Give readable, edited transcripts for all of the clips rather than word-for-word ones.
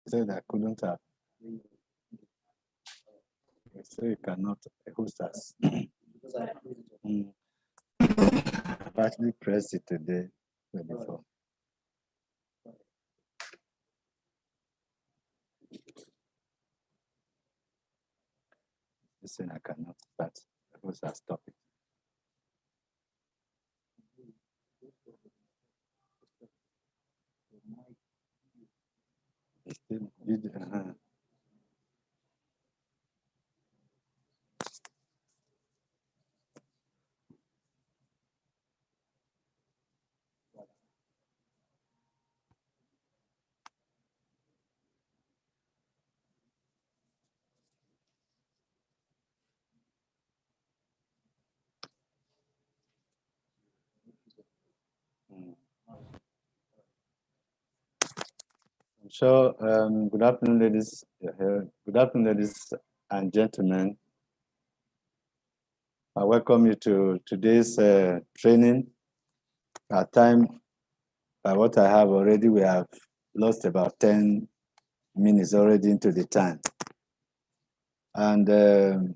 said I couldn't have. So you cannot host us. I've actually pressed it today before. Listen, I cannot start. Host us stop it. So, good afternoon, ladies. Good afternoon, ladies and gentlemen. I welcome you to today's training. Our time, by what I have already, we have lost about 10 minutes already into the time. And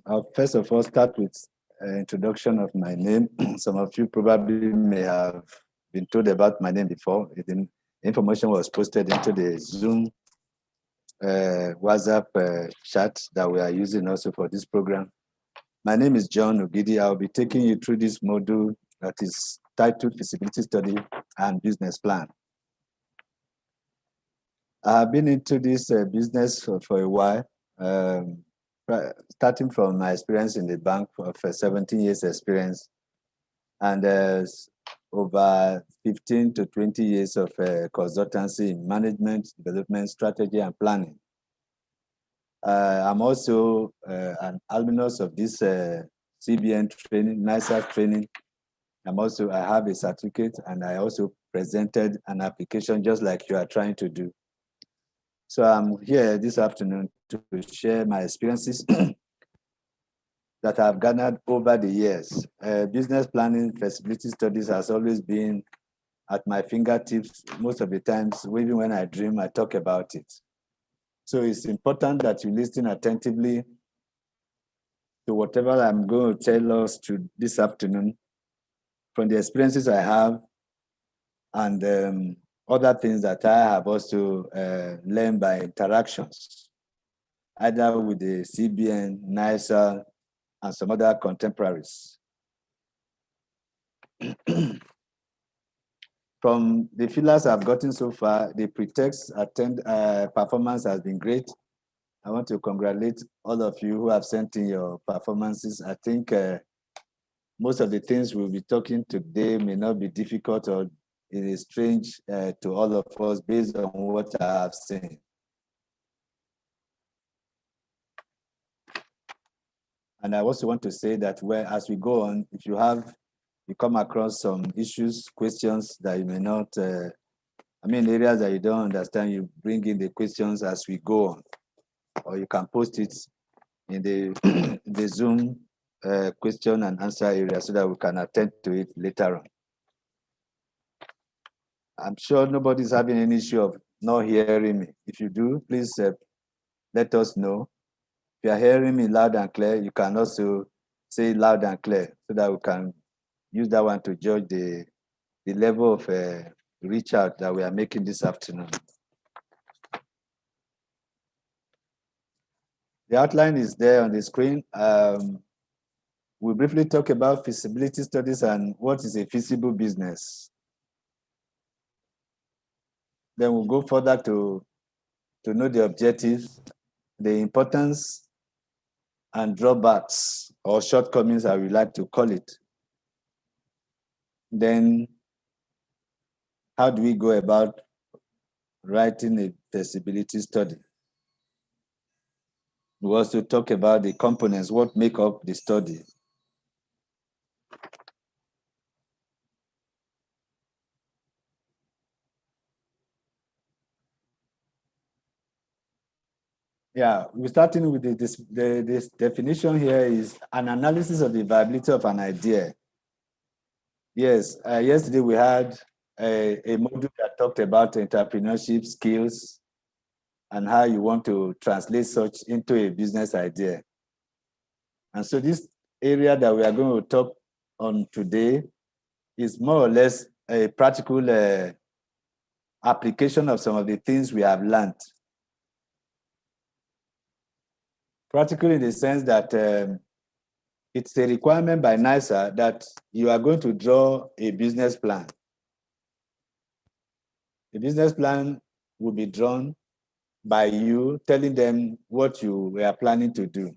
I'll first of all start with an introduction of my name. Some of you probably may have been told about my name before. The information was posted into the Zoom WhatsApp chat that we are using also for this program. My name is John Ogidi. I'll be taking you through this module that is titled Feasibility Study and Business Plan. I have been into this business for a while, starting from my experience in the bank of 17 years experience, and over 15 to 20 years of consultancy in management, development, strategy, and planning. I'm also an alumnus of this CBN training, NISA training. I have a certificate, and I also presented an application just like you are trying to do. So I'm here this afternoon to share my experiences that I've garnered over the years. Business planning, feasibility studies has always been at my fingertips. Most of the times, even when I dream, I talk about it. So it's important that you listen attentively to whatever I'm going to tell us to this afternoon from the experiences I have and other things that I have also learned by interactions, either with the CBN, NISA, and some other contemporaries. From the feelers I've gotten so far, the pre-text performance has been great. I want to congratulate all of you who have sent in your performances. I think most of the things we'll be talking today may not be difficult or it is strange to all of us based on what I have seen. And I also want to say that as we go on, if you come across some issues, questions that you may not, areas that you don't understand, you bring in the questions as we go on, or you can post it in the Zoom question and answer area so that we can attend to it later on. I'm sure nobody's having any issue of not hearing me. If you do, please let us know. If you are hearing me loud and clear, you can also say loud and clear so that we can use that one to judge the level of reach out that we are making this afternoon. The outline is there on the screen. We'll briefly talk about feasibility studies and what is a feasible business. Then we'll go further to know the objectives, the importance and drawbacks or shortcomings, I would like to call it. Then how do we go about writing a feasibility study? We also talk about the components, what make up the study. Yeah, we're starting with this definition here is an analysis of the viability of an idea. Yes, yesterday we had a module that talked about entrepreneurship skills and how you want to translate such into a business idea. And so this area that we are going to talk on today is more or less a practical application of some of the things we have learned. Practical in the sense that it's a requirement by NISA that you are going to draw a business plan. The business plan will be drawn by you telling them what you are planning to do.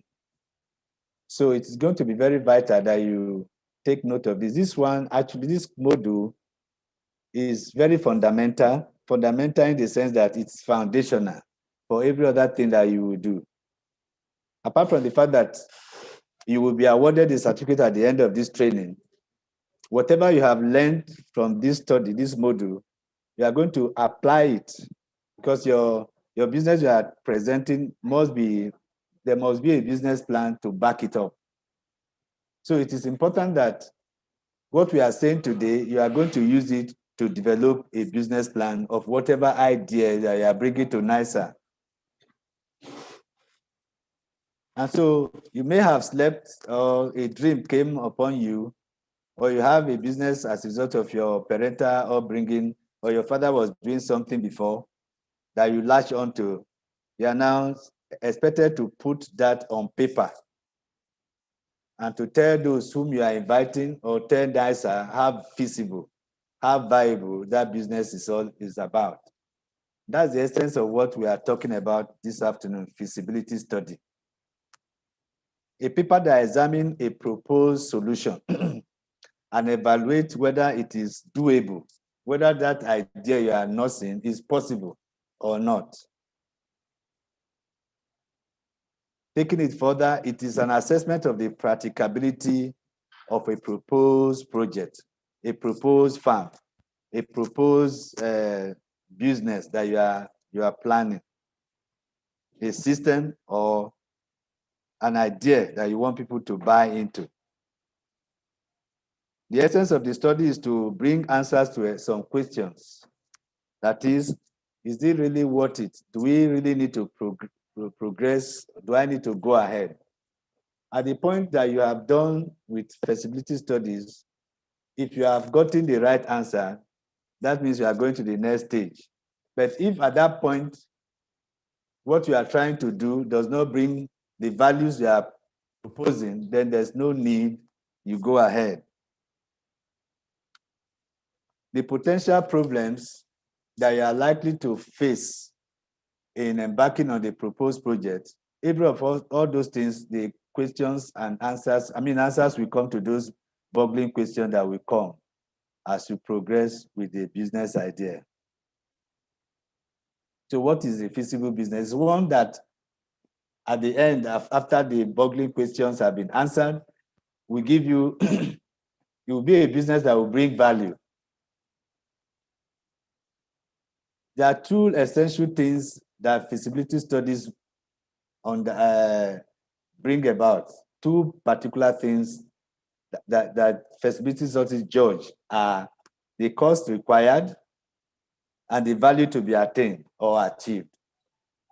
So it's going to be very vital that you take note of this. This one, actually, this module is very fundamental in the sense that it's foundational for every other thing that you will do. Apart from the fact that you will be awarded a certificate at the end of this training, whatever you have learned from this study, this module, you are going to apply it because your business you are presenting there must be a business plan to back it up. So it is important that what we are saying today, you are going to use it to develop a business plan of whatever idea that you are bringing to NISA. And so you may have slept or a dream came upon you, or you have a business as a result of your parental upbringing, or your father was doing something before that you latch onto. You are now expected to put that on paper and to tell those whom you are inviting or tell NISA how feasible, how viable that business is about. That's the essence of what we are talking about this afternoon, feasibility study. A paper that examines a proposed solution and evaluate whether it is doable, whether that idea you are nursing is possible or not. Taking it further, it is an assessment of the practicability of a proposed project, a proposed farm, a proposed business that you are planning, a system or an idea that you want people to buy into. The essence of the study is to bring answers to some questions. That is it really worth it? Do we really need to progress? Do I need to go ahead? At the point that you have done with feasibility studies, if you have gotten the right answer, that means you are going to the next stage. But if at that point, what you are trying to do does not bring the values you are proposing, then there's no need, you go ahead. The potential problems that you are likely to face in embarking on the proposed project, every of all those things, the questions and answers, answers will come to those boggling questions that will come as you progress with the business idea. So what is a feasible business? It's one that at the end, after the boggling questions have been answered, we give you, it will be a business that will bring value. There are two essential things that feasibility studies bring about. Two particular things that feasibility studies judge are the cost required and the value to be attained or achieved.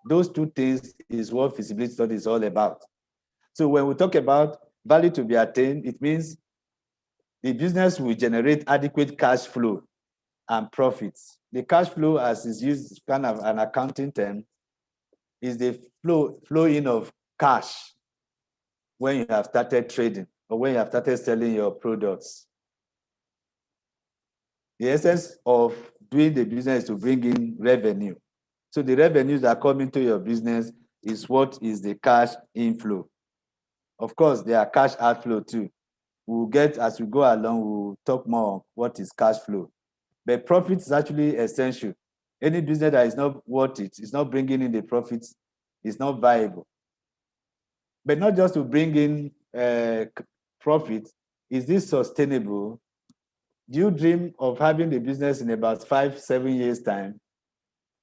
Those two things is what feasibility study is all about. So when we talk about value to be attained, it means the business will generate adequate cash flow and profits. The cash flow, as is used, kind of an accounting term, is the flow in of cash when you have started trading or when you have started selling your products. The essence of doing the business is to bring in revenue. So the revenues that come into your business is what is the cash inflow. Of course, there are cash outflow too. We'll get, as we go along, we'll talk more on what is cash flow. But profit is actually essential. Any business that is not worth it, it's not bringing in the profits, it's not viable. But not just to bring in profit, is this sustainable? Do you dream of having the business in about 5-7 years' time?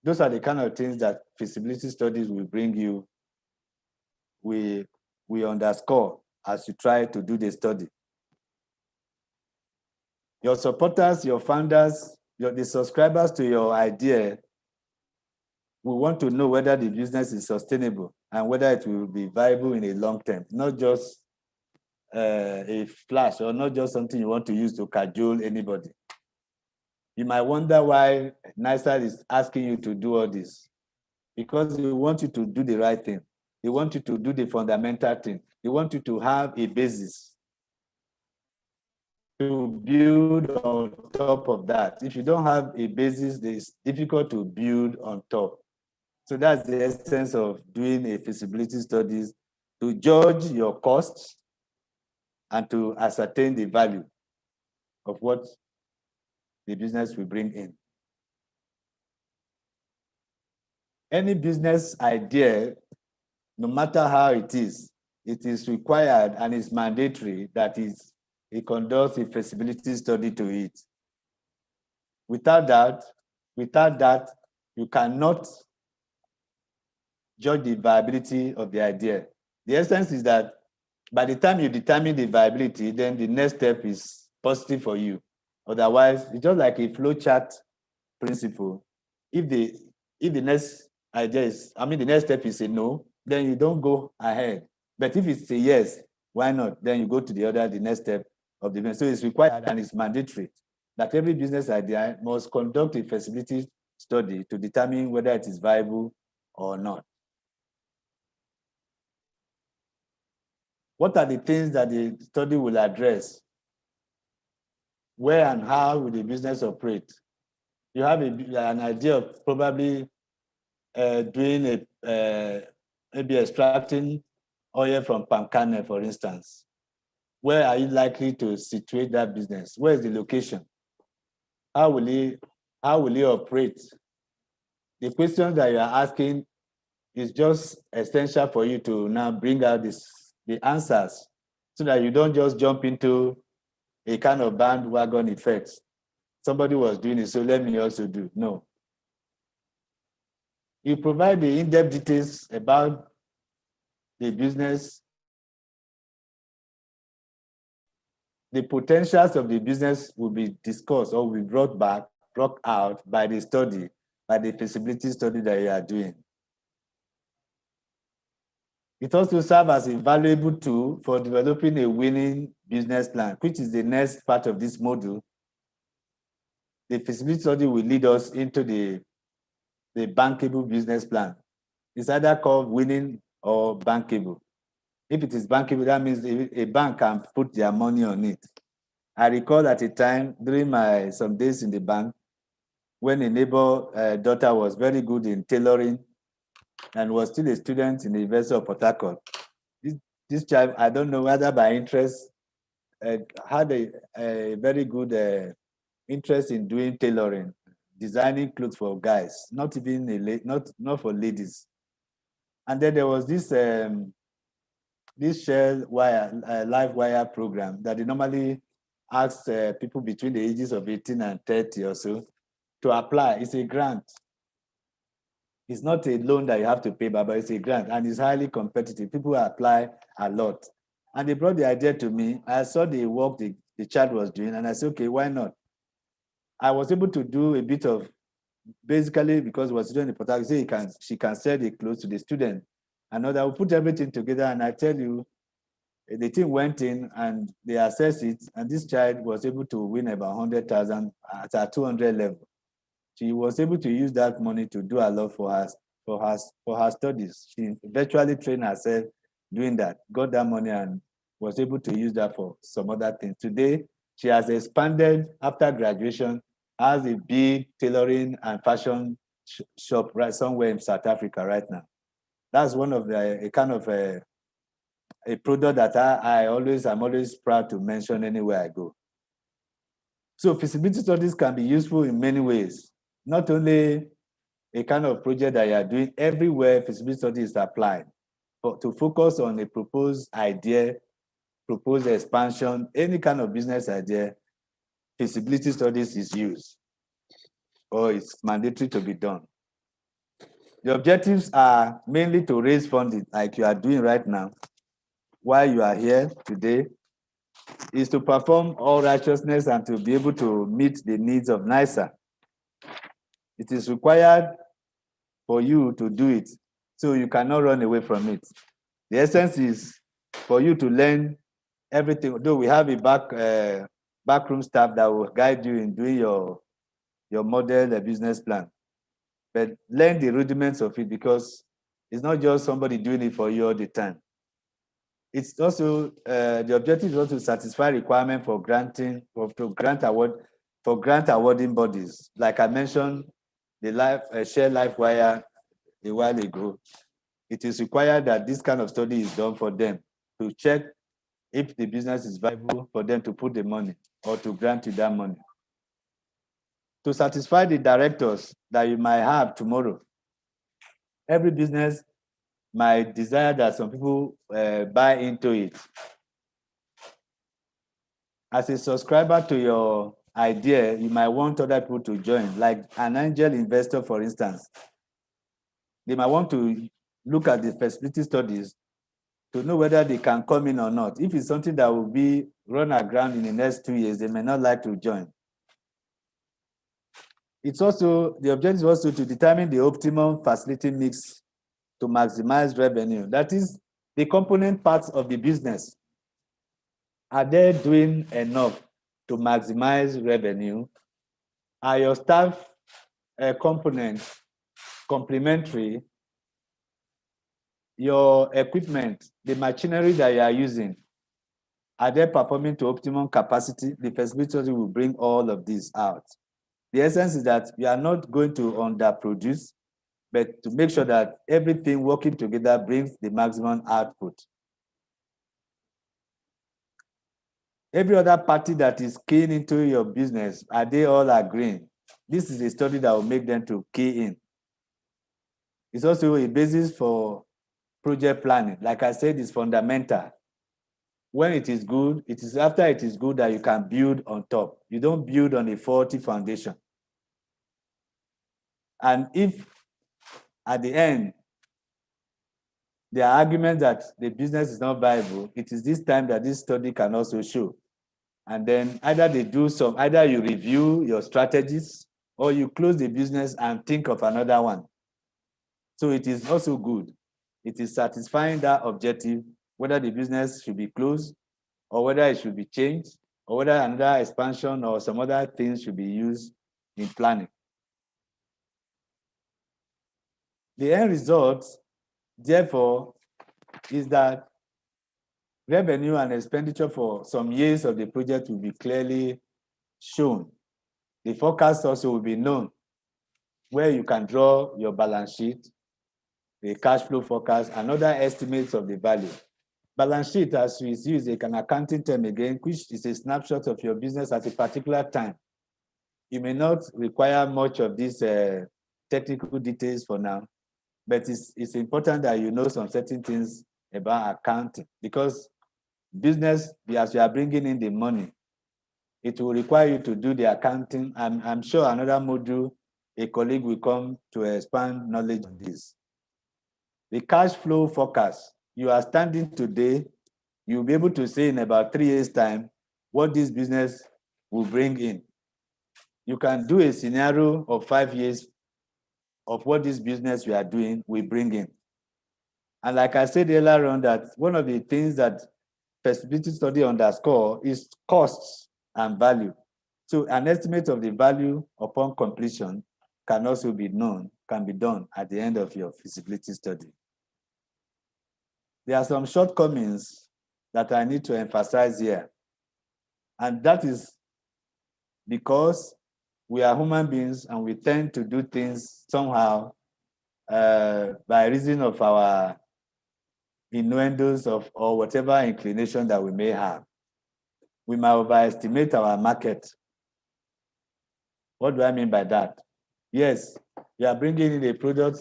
Those are the kind of things that feasibility studies will bring you. We underscore as you try to do the study. Your supporters, your founders, the subscribers to your idea we want to know whether the business is sustainable and whether it will be viable in a long term, not just a flash or not just something you want to use to cajole anybody. You might wonder why NISA is asking you to do all this, because they want you to do the right thing. They want you to do the fundamental thing. They want you to have a basis to build on top of that. If you don't have a basis, it's difficult to build on top. So that's the essence of doing a feasibility studies, to judge your costs and to ascertain the value of what the business will bring in. Any business idea, no matter how it is required and it's mandatory that it conducts a feasibility study to it. Without that, you cannot judge the viability of the idea. The essence is that by the time you determine the viability, then the next step is positive for you. Otherwise, it's just like a flow chart principle. If the next idea is, the next step is a no, then you don't go ahead. But if it's a yes, why not? Then you go to the next step of the business. So it's required and it's mandatory that every business idea must conduct a feasibility study to determine whether it is viable or not. What are the things that the study will address? Where and how will the business operate? You have an idea of probably doing maybe extracting oil from palm kernel, for instance. Where are you likely to situate that business? Where is the location? How will it operate? The questions that you are asking is just essential for you to now bring out the answers, so that you don't just jump into a kind of bandwagon effect. Somebody was doing it, so let me also do. No. You provide the in-depth details about the business, the potentials of the business will be discussed or will be brought out by the study, by the feasibility study that you are doing. It also serves as a valuable tool for developing a winning business plan, which is the next part of this module. The feasibility study will lead us into the bankable business plan. It's either called winning or bankable. If it is bankable, that means a bank can put their money on it. I recall at a time during some days in the bank, when a neighbor daughter was very good in tailoring and was still a student in the University of Port Harcourt. This child, I don't know whether by interest, had a very good interest in doing tailoring, designing clothes for guys, not even not for ladies. And then there was this share wire, live wire program that they normally ask people between the ages of 18 and 30 or so to apply. It's a grant. It's not a loan that you have to pay, but it's a grant, and it's highly competitive. People apply a lot. And they brought the idea to me. I saw the work the child was doing, and I said, okay, why not? I was able to do a bit of, basically, because it was student in Port Harcourt, she can sell the clothes to the student. And I will put everything together, and I tell you, the team went in and they assessed it, and this child was able to win about 100,000 at a 200 level. She was able to use that money to do a lot for her studies. She virtually trained herself doing that, got that money, and was able to use that for some other things. Today, she has expanded after graduation, has a big tailoring and fashion shop right somewhere in South Africa right now. That's one of a kind of a product that I'm always proud to mention anywhere I go. So feasibility studies can be useful in many ways. Not only a kind of project that you are doing, everywhere feasibility study is applied, but to focus on a proposed idea, proposed expansion, any kind of business idea, feasibility studies is used, or it's mandatory to be done. The objectives are mainly to raise funding, like you are doing right now, while you are here today, is to perform all righteousness and to be able to meet the needs of NISA. It is required for you to do it. So you cannot run away from it. The essence is for you to learn everything. Though we have a backroom staff that will guide you in doing your model, business plan. But learn the rudiments of it, because it's not just somebody doing it for you all the time. It's also the objective is also to satisfy requirement for granting for grant awarding bodies. Like I mentioned, the share life wire a while ago. It is required that this kind of study is done for them to check if the business is viable for them to put the money or to grant you that money. To satisfy the directors that you might have tomorrow, every business might desire that some people buy into it. As a subscriber to your idea, you might want other people to join, like an angel investor, for instance. They might want to look at the feasibility studies to know whether they can come in or not. If it's something that will be run aground in the next 2 years, they may not like to join. It's also, the objective is also to determine the optimum facility mix to maximize revenue. That is, the component parts of the business. Are they doing enough to maximize revenue? Are your staff components complementary? Your equipment, the machinery that you are using, are they performing to optimum capacity? The feasibility will bring all of this out. The essence is that we are not going to underproduce, but to make sure that everything working together brings the maximum output. Every other party that is keying into your business, are they all agreeing? This is a study that will make them to key in. It's also a basis for project planning. Like I said, it's fundamental. When it is good, it is after it is good that you can build on top. You don't build on a faulty foundation. And if at the end, there are arguments that the business is not viable, it is this time that this study can also show. And then either you review your strategies, or you close the business and think of another one. So it is also good. It is satisfying that objective, whether the business should be closed, or whether it should be changed, or whether another expansion or some other things should be used in planning. The end result, therefore, is that revenue and expenditure for some years of the project will be clearly shown. The forecast also will be known, where you can draw your balance sheet, the cash flow forecast, and other estimates of the value. Balance sheet, as we use an accounting term again, which is a snapshot of your business at a particular time. You may not require much of these technical details for now, but it's important that you know some certain things about accounting, because business, as you are bringing in the money, it will require you to do the accounting. I'm sure another module, a colleague will come to expand knowledge on this. The cash flow forecast, you are standing today, you'll be able to say in about 3 years' time what this business will bring in. You can do a scenario of 5 years of what this business we are doing will bring in. And like I said earlier on, that one of the things that feasibility study underscore is costs and value. So an estimate of the value upon completion can also be known, can be done at the end of your feasibility study. There are some shortcomings that I need to emphasize here. And that is because we are human beings and we tend to do things somehow by reason of our innuendos or whatever inclination that we may have. We might overestimate our market. What do I mean by that? Yes, you are bringing in a product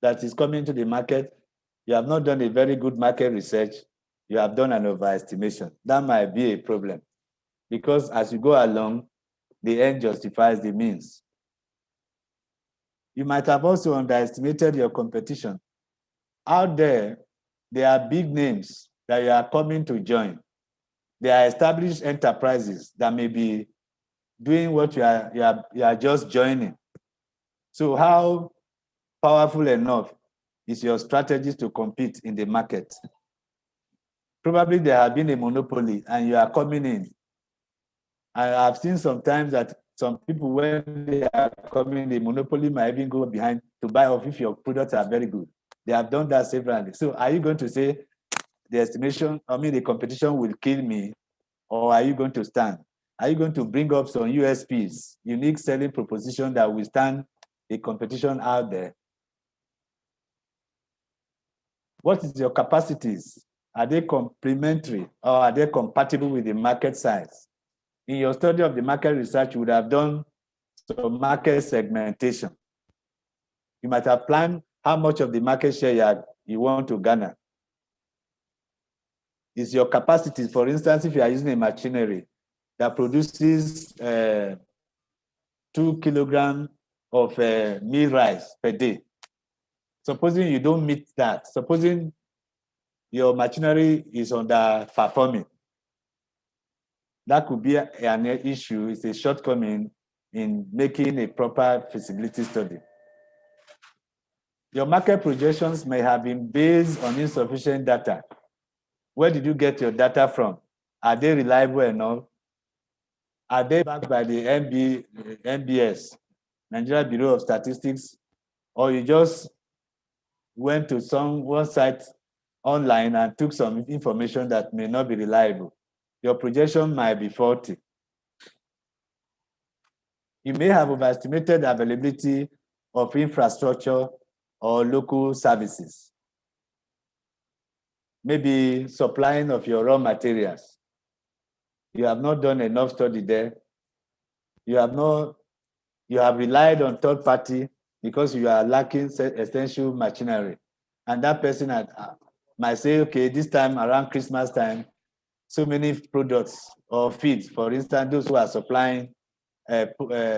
that is coming to the market. You have not done a very good market research. You have done an overestimation. That might be a problem, because as you go along, the end justifies the means. You might have also underestimated your competition. Out there are big names that you are coming to join. There are established enterprises that may be doing what you are just joining. So how powerful enough is your strategies to compete in the market. Probably there have been a monopoly and you are coming in. I've seen sometimes that some people, when they are coming, the monopoly might even go behind to buy off if your products are very good. They have done that severally. So are you going to say the competition will kill me, or are you going to stand? Are you going to bring up some USPs, unique selling proposition that will stand the competition out there? What is your capacities? Are they complementary or are they compatible with the market size? In your study of the market research, you would have done some market segmentation. You might have planned how much of the market share you want to garner. Is your capacity, for instance, if you are using a machinery that produces 2 kilograms of meal rice per day, supposing you don't meet that, supposing your machinery is underperforming, that could be an issue. It's a shortcoming in making a proper feasibility study. Your market projections may have been based on insufficient data. Where did you get your data from? Are they reliable enough? Are they backed by the NBS, Nigeria Bureau of Statistics, or you just went to one site online and took some information that may not be reliable? Your projection might be faulty. You may have overestimated the availability of infrastructure or local services. Maybe supplying of your raw materials. You have not done enough study there. You have relied on third party because you are lacking essential machinery. And that person might say, okay, this time around Christmas time, so many products or feeds, for instance, those who are supplying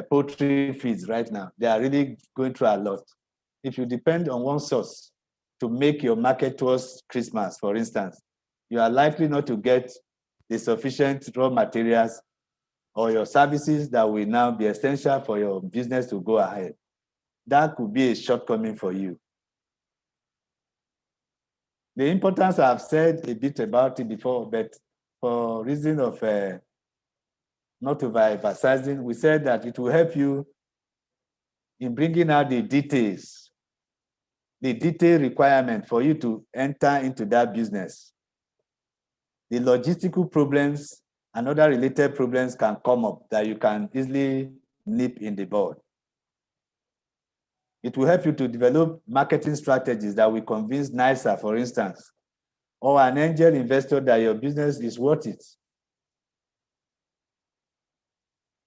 poultry feeds right now, they are really going through a lot. If you depend on one source to make your market towards Christmas, for instance, you are likely not to get the sufficient raw materials or your services that will now be essential for your business to go ahead. That could be a shortcoming for you. The importance, I've said a bit about it before, but for reason of not overemphasizing, we said that it will help you in bringing out the details, the detailed requirement for you to enter into that business. The logistical problems and other related problems can come up that you can easily nip in the bud. It will help you to develop marketing strategies that will convince NISA, for instance, or an angel investor that your business is worth it.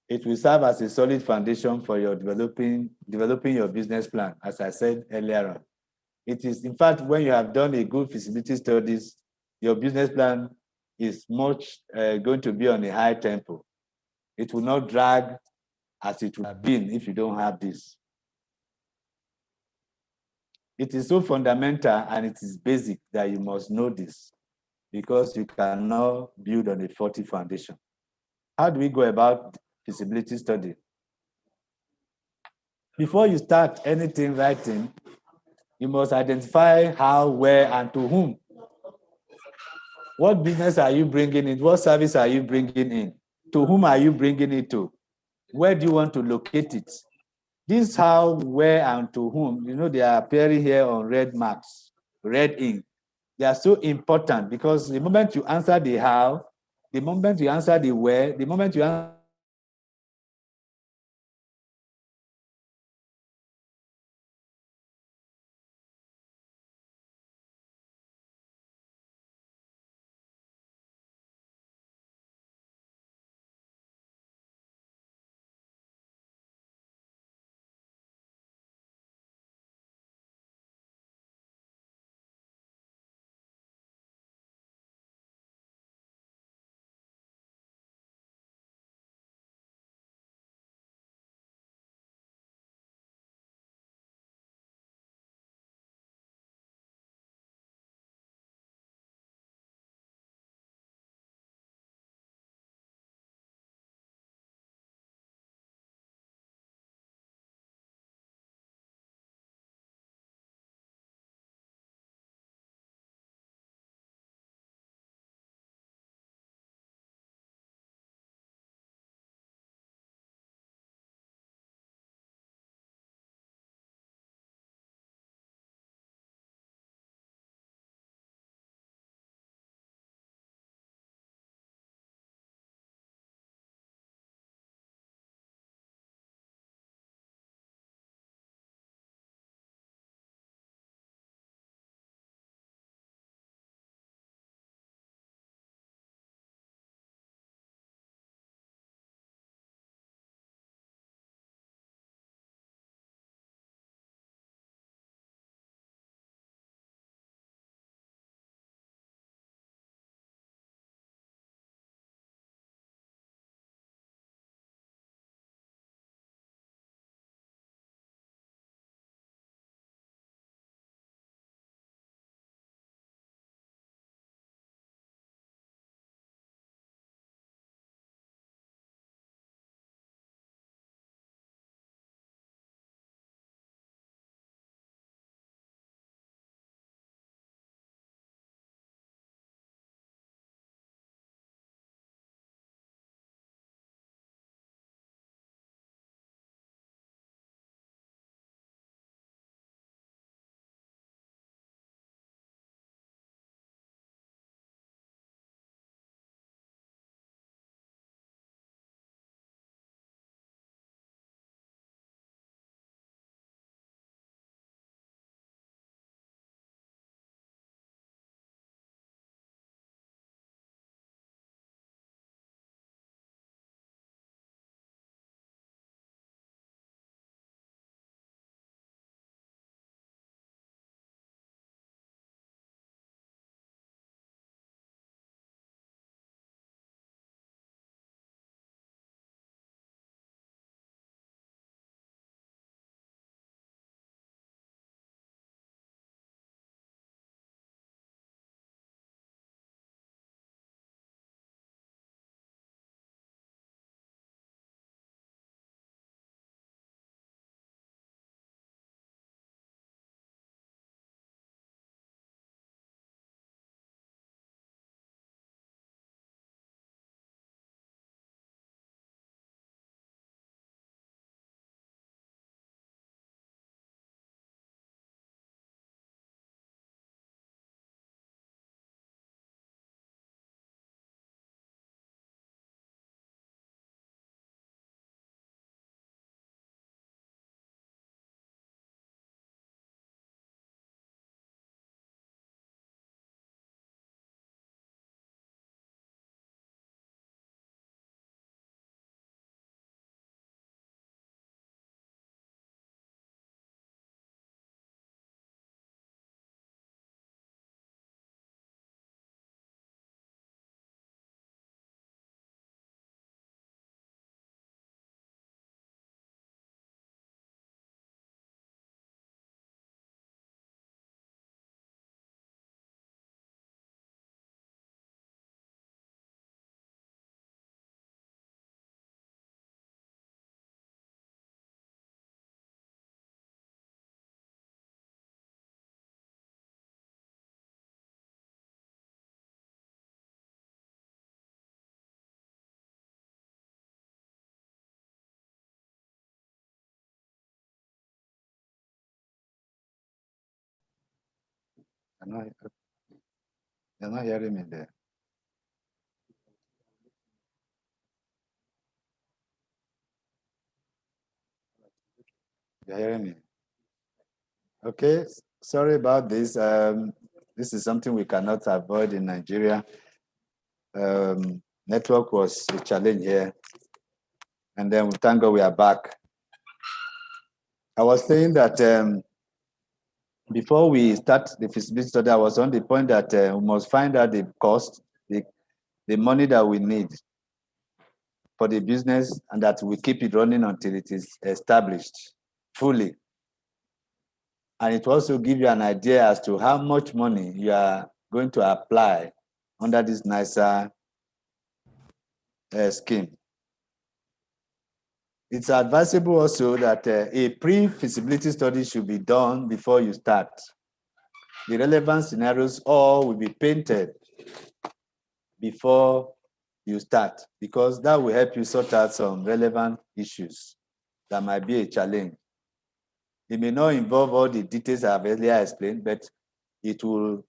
It will serve as a solid foundation for your developing your business plan, as I said earlier on. It is, in fact, when you have done a good feasibility studies, your business plan is much going to be on a high tempo. It will not drag as it would have been if you don't have this. It is so fundamental and it is basic that you must know this because you cannot build on a faulty foundation. How do we go about feasibility study? Before you start anything writing, you must identify how, where, and to whom. What business are you bringing in? What service are you bringing in? To whom are you bringing it to? Where do you want to locate it? This how, where, and to whom, they are appearing here on red marks, red ink. They are so important because the moment you answer the how, the moment you answer the where, the moment you answer You're not hearing me there. You're hearing me? Okay, sorry about this. This is something we cannot avoid in Nigeria. Network was a challenge here. And then thank God we are back. I was saying that before we start the feasibility study, I was on the point that we must find out the cost, the money that we need for the business, and that we keep it running until it is established fully. And it also give you an idea as to how much money you are going to apply under this nicer scheme. It's advisable also that a pre-feasibility study should be done before you start. The relevant scenarios all will be painted before you start, because that will help you sort out some relevant issues that might be a challenge. It may not involve all the details I've earlier explained, but it will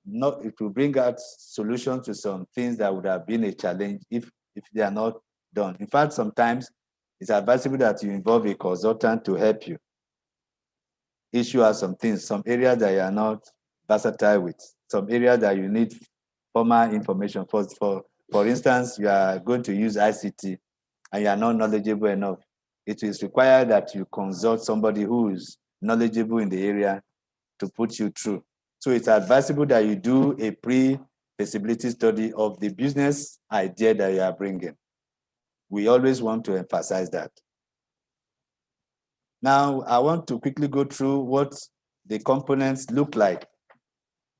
bring out solutions to some things that would have been a challenge if they are not done. In fact, sometimes it's advisable that you involve a consultant to help you issue out some things, some areas that you are not versatile with, some areas that you need formal information. For instance, you are going to use ICT and you are not knowledgeable enough. It is required that you consult somebody who is knowledgeable in the area to put you through. So it's advisable that you do a pre-feasibility study of the business idea that you are bringing. We always want to emphasize that. Now, I want to quickly go through what the components look like.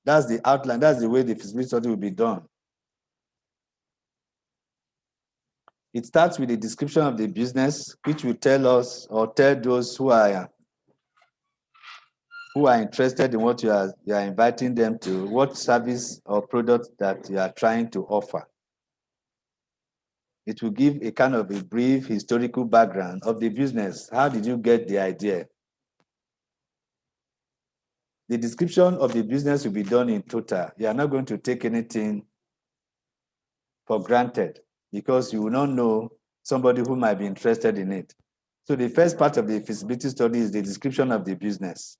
That's the outline. That's the way the feasibility study will be done. It starts with a description of the business, which will tell us or tell those who are interested in what you are inviting them to, what service or product that you are trying to offer. It will give a kind of a brief historical background of the business. How did you get the idea? The description of the business will be done in total. You are not going to take anything for granted because you will not know somebody who might be interested in it. So the first part of the feasibility study is the description of the business.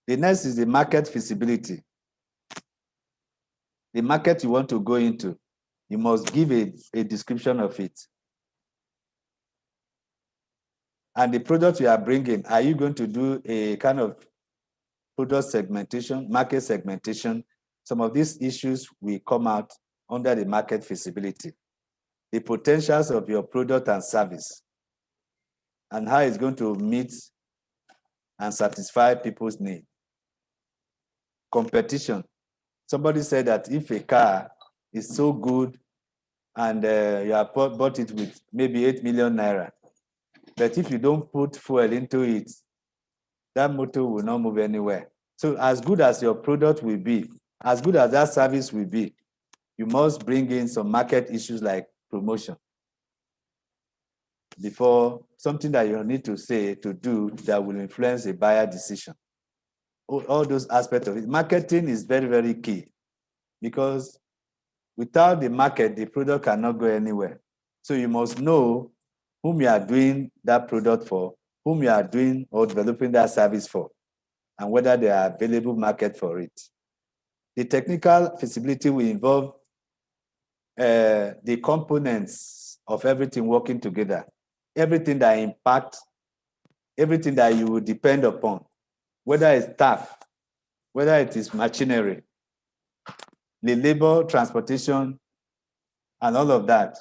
The next is the market feasibility. The market you want to go into, you must give a description of it. And the product you are bringing, are you going to do a kind of product segmentation, market segmentation? Some of these issues will come out under the market feasibility. The potentials of your product and service, and how it's going to meet and satisfy people's needs. Competition. Somebody said that if a car is so good and you have bought it with maybe 8 million naira, but if you don't put fuel into it, that motor will not move anywhere. So as good as your product will be, as good as that service will be, you must bring in some market issues like promotion before something that you need to say, to do, that will influence a buyer decision. All those aspects of it. Marketing is very, very key, because without the market, the product cannot go anywhere. So you must know whom you are doing that product for, whom you are doing or developing that service for, and whether there are available market for it. The technical feasibility will involve the components of everything working together, everything that impacts, everything that you will depend upon, whether it's staff, whether it is machinery, the labor, transportation, and all of that.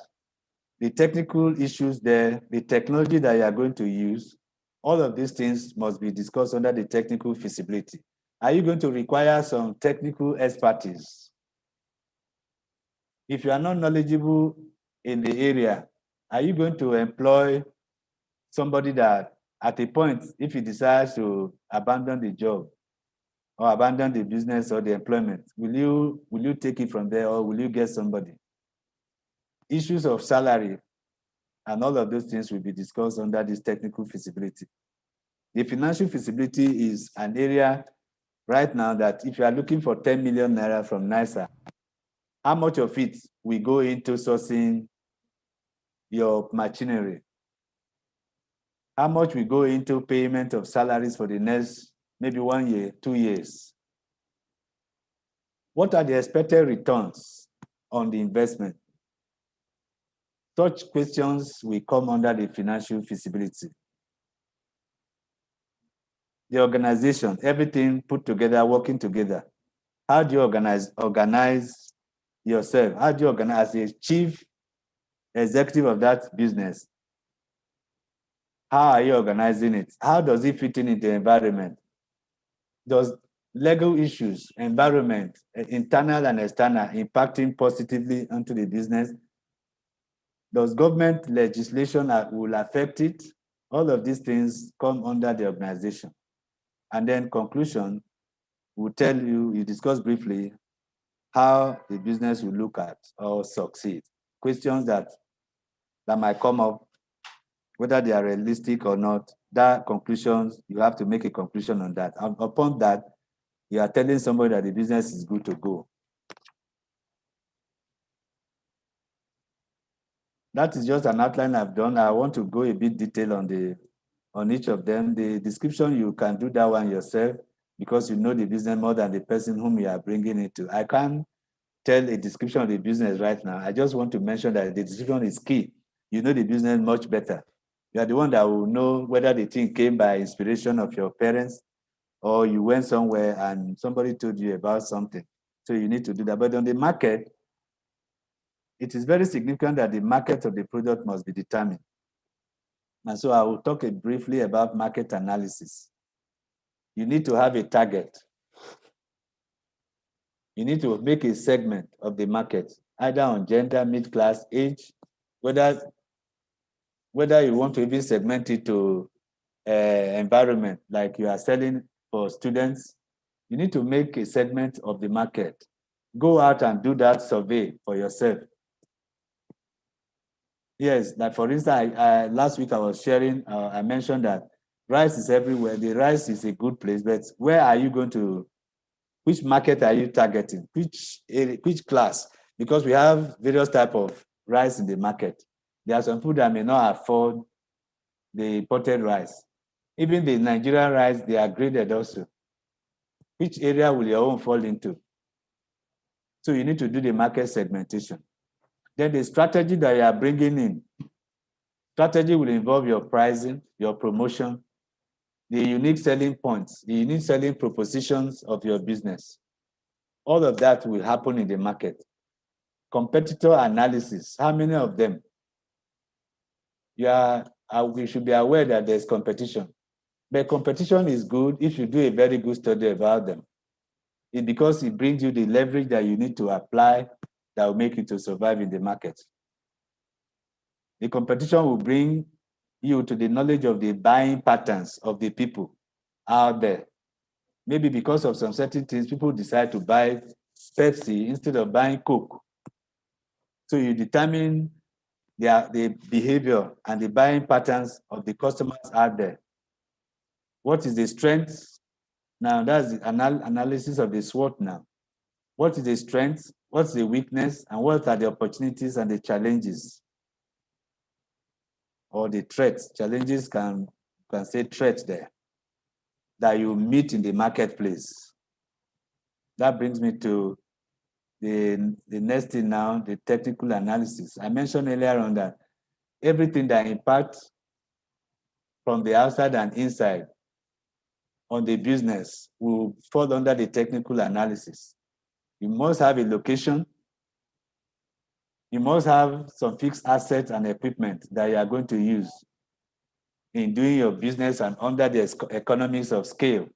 The technical issues there, the technology that you are going to use, all of these things must be discussed under the technical feasibility. Are you going to require some technical expertise? If you are not knowledgeable in the area, are you going to employ somebody that at a point, if he decides to abandon the job or abandon the business or the employment, will you take it from there, or will you get somebody? Issues of salary and all of those things will be discussed under this technical feasibility. The financial feasibility is an area right now that if you are looking for 10 million naira from NISA, how much of it will go into sourcing your machinery? How much will go into payment of salaries for the next maybe 1 year, 2 years? What are the expected returns on the investment? Such questions will come under the financial feasibility. The organization, everything put together, working together. How do you organize yourself? How do you organize as a chief executive of that business? How are you organizing it? How does it fit in the environment? Does legal issues, environment, internal and external, impacting positively onto the business? Does government legislation will affect it? All of these things come under the organization. And then conclusion will tell you, you discuss briefly how the business will look at or succeed. Questions that might come up, whether they are realistic or not, that conclusions, you have to make a conclusion on that. And upon that, you are telling somebody that the business is good to go. That is just an outline I've done. I want to go a bit detail on each of them. The description, you can do that one yourself because you know the business more than the person whom you are bringing it to. I can't tell a description of the business right now. I just want to mention that the description is key. You know the business much better. You are the one that will know whether the thing came by inspiration of your parents or you went somewhere and somebody told you about something. So you need to do that. But on the market, it is very significant that the market of the product must be determined. And so I will talk briefly about market analysis. You need to have a target. You need to make a segment of the market, either on gender, mid-class, age, whether you want to even segment it to environment, like you are selling for students, you need to make a segment of the market. Go out and do that survey for yourself. Yes, like for instance, last week I was sharing, I mentioned that rice is everywhere. The rice is a good place, but where are you going to, which market are you targeting? Which class? Because we have various types of rice in the market. There are some people that may not afford the imported rice. Even the Nigerian rice, they are graded also. Which area will your own fall into? So you need to do the market segmentation. Then the strategy that you are bringing in, strategy will involve your pricing, your promotion, the unique selling points, the unique selling propositions of your business. All of that will happen in the market. Competitor analysis, how many of them? We should be aware that there's competition. But competition is good if you do a very good study about them. It's because it brings you the leverage that you need to apply that will make you to survive in the market. The competition will bring you to the knowledge of the buying patterns of the people out there. Maybe because of some certain things, people decide to buy Pepsi instead of buying Coke. So you determine the behavior and the buying patterns of the customers out there. What is the strength? Now that's the analysis of the SWOT now. What is the strength? What's the weakness? And what are the opportunities and the challenges? Or the threats. Challenges can say threats there that you meet in the marketplace. That brings me to the next thing now, the technical analysis. I mentioned earlier on that everything that impacts from the outside and inside on the business will fall under the technical analysis. You must have a location. You must have some fixed assets and equipment that you are going to use in doing your business and under the economies of scale.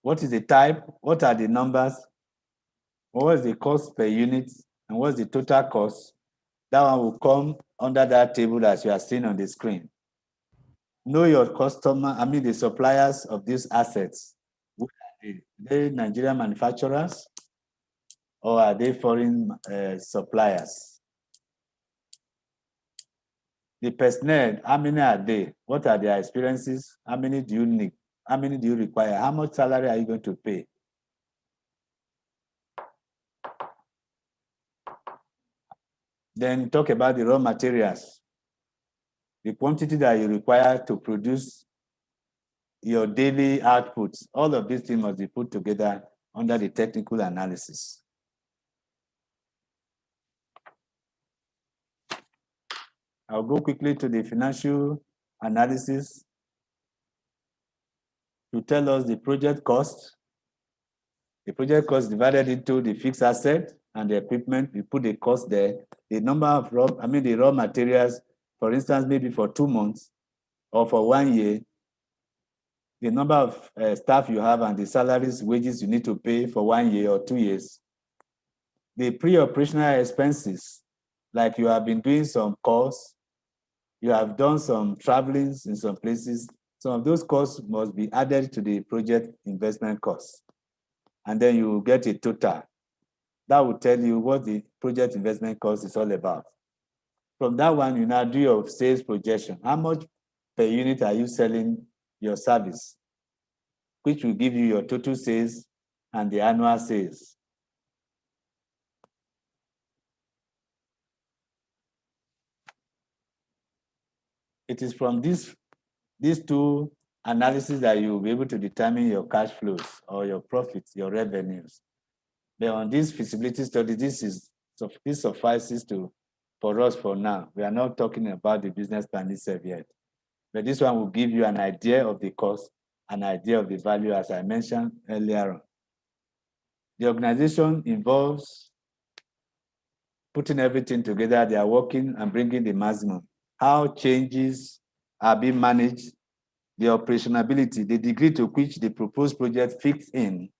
What is the type? What are the numbers? What is the cost per unit? And what's the total cost? That one will come under that table as you are seeing on the screen. Know your customer, the suppliers of these assets. Are they Nigerian manufacturers or are they foreign suppliers? The personnel, how many are they? What are their experiences? How many do you need? How many do you require? How much salary are you going to pay? Then talk about the raw materials, the quantity that you require to produce your daily outputs. All of these things must be put together under the technical analysis. I'll go quickly to the financial analysis to tell us the project cost. The project cost divided into the fixed asset and the equipment. We put the cost there. The number of the raw materials, for instance, maybe for 2 months or for 1 year, the number of staff you have and the salaries, wages you need to pay for 1 year or 2 years. The pre-operational expenses, like you have been doing some course, you have done some travelings in some places, some of those costs must be added to the project investment costs. And then you get a total. That will tell you what the project investment cost is all about. From that one, you now do your sales projection. How much per unit are you selling your service? Which will give you your total sales and the annual sales. It is from these two analyses that you will be able to determine your cash flows or your profits, your revenues. But on this feasibility study, this suffices for us for now. We are not talking about the business plan itself yet. But this one will give you an idea of the cost, an idea of the value, as I mentioned earlier on. The organization involves putting everything together. They are working and bringing the maximum. How changes are being managed, the operationability, the degree to which the proposed project fits in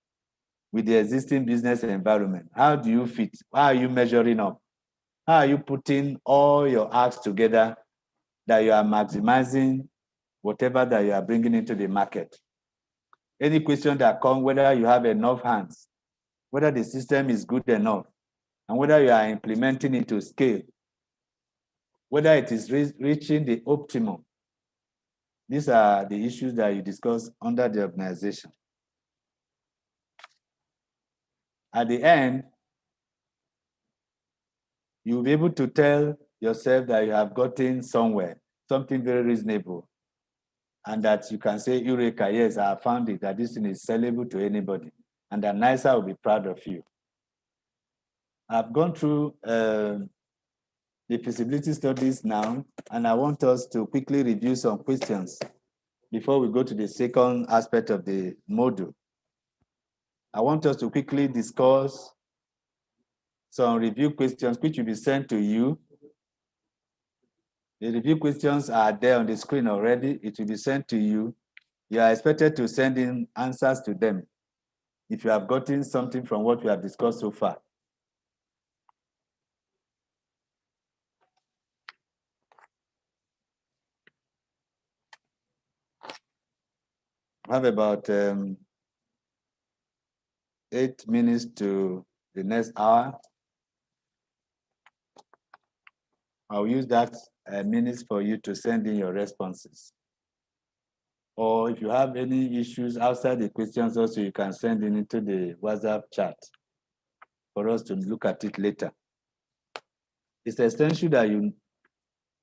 with the existing business environment. How do you fit? How are you measuring up? How are you putting all your acts together that you are maximizing whatever that you are bringing into the market? Any question that comes, whether you have enough hands, whether the system is good enough, and whether you are implementing it to scale, whether it is reaching the optimum. These are the issues that you discuss under the organization. At the end, you'll be able to tell yourself that you have gotten somewhere, something very reasonable, and that you can say, Eureka, yes, I found it, that this thing is sellable to anybody, and that NISA will be proud of you. I've gone through the feasibility studies now, and I want us to quickly review some questions before we go to the second aspect of the module. I want us to quickly discuss some review questions which will be sent to you. The review questions are there on the screen already. It will be sent to you. You are expected to send in answers to them if you have gotten something from what we have discussed so far. I have about 8 minutes to the next hour. I'll use that minutes for you to send in your responses. Or if you have any issues outside the questions also, you can send in into the WhatsApp chat for us to look at it later. It's essential that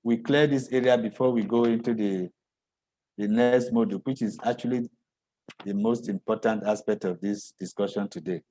we clear this area before we go into the next module, which is actually the most important aspect of this discussion today.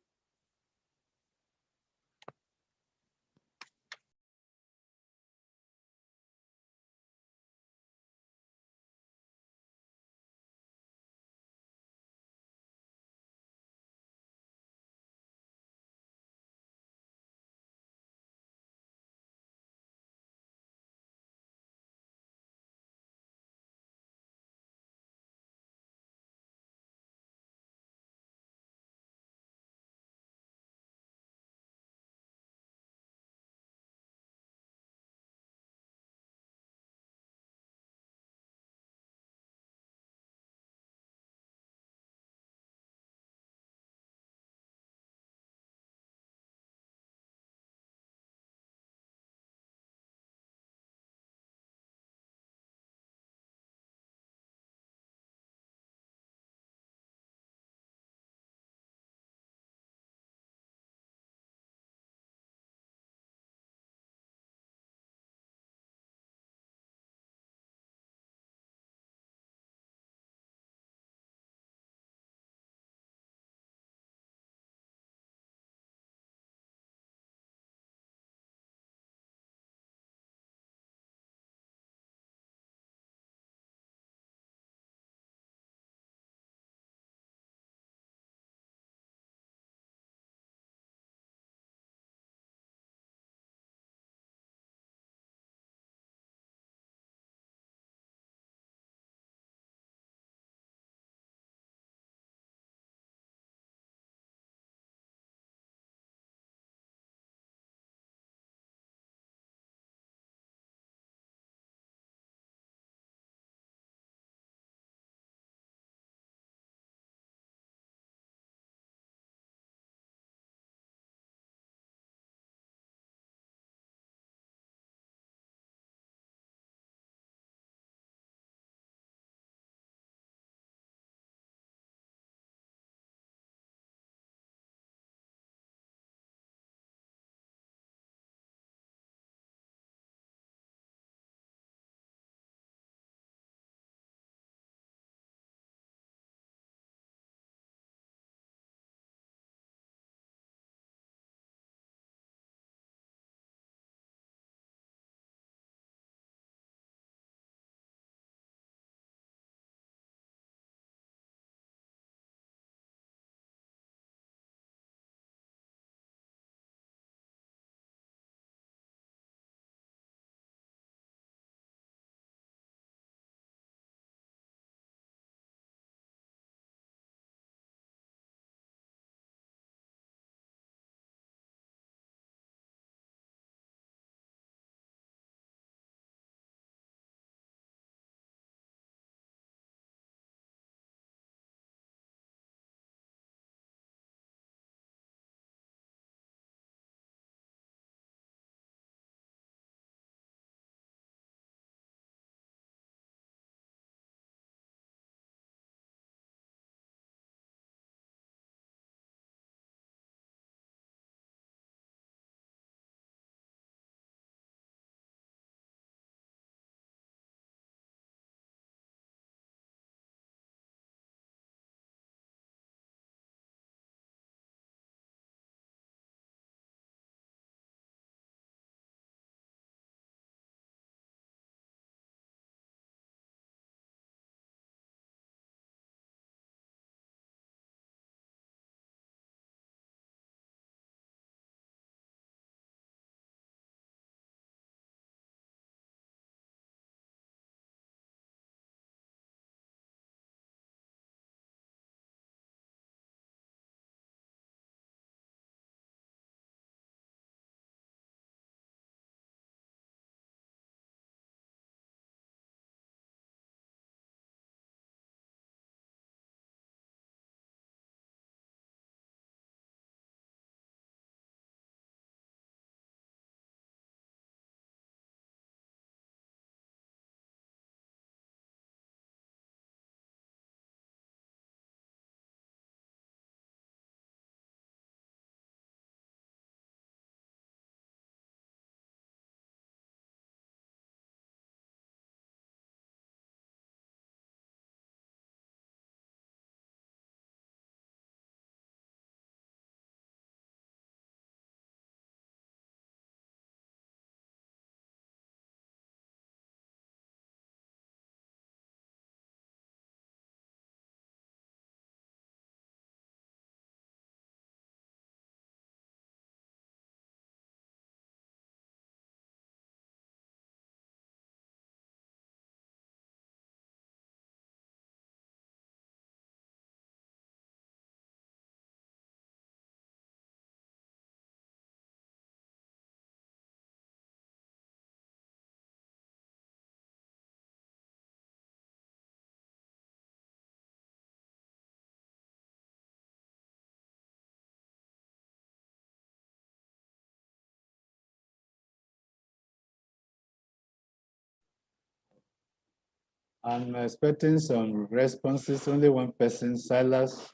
I'm expecting some responses. Only one person, Silas,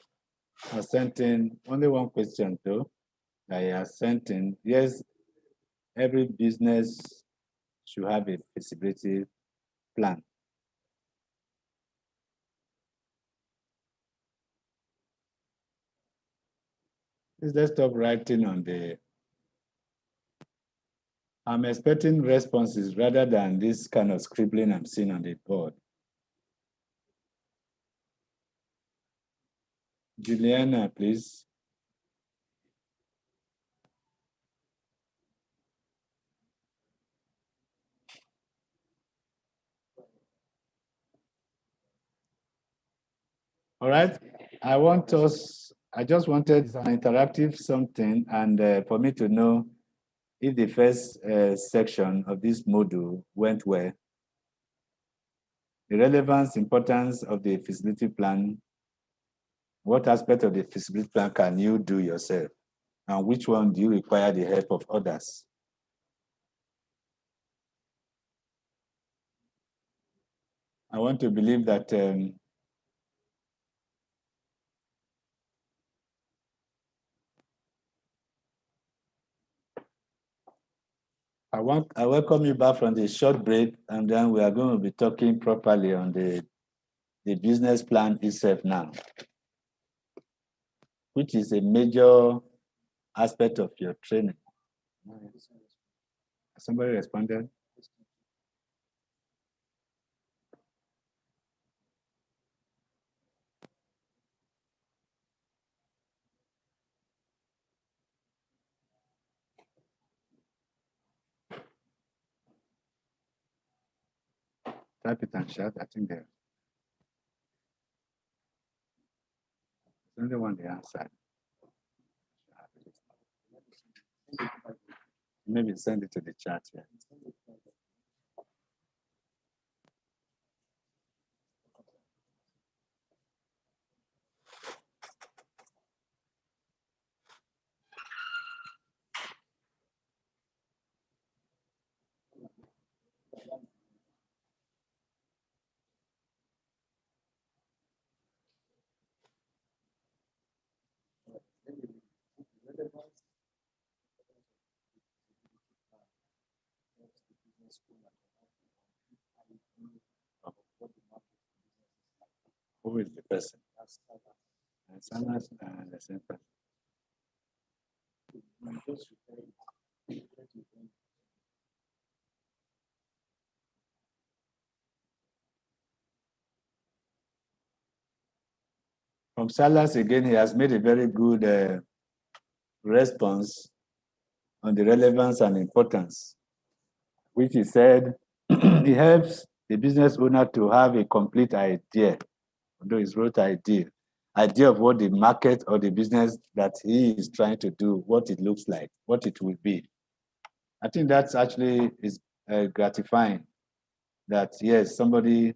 has sent in only one question though. That he has sent in. Yes, every business should have a feasibility plan. Let's stop writing on the. I'm expecting responses rather than this kind of scribbling I'm seeing on the board. Juliana, please. All right. I just wanted an interactive something and for me to know if the first section of this module went well. The relevance, importance of the feasibility plan. What aspect of the feasibility plan can you do yourself? And which one do you require the help of others? I want to believe that I welcome you back from the short break, and then we are going to be talking properly on the business plan itself now, which is a major aspect of your training. Somebody responded? Type it and shout. I think there's only one the answer. Maybe send it to the chat here. Who is the person? Salas and the same person. From Salas again, he has made a very good response on the relevance and importance, which he said it helps the business owner to have a complete idea, although it's wrote idea of what the market or the business that he is trying to do, what it looks like, what it will be. I think that's actually is gratifying that yes, somebody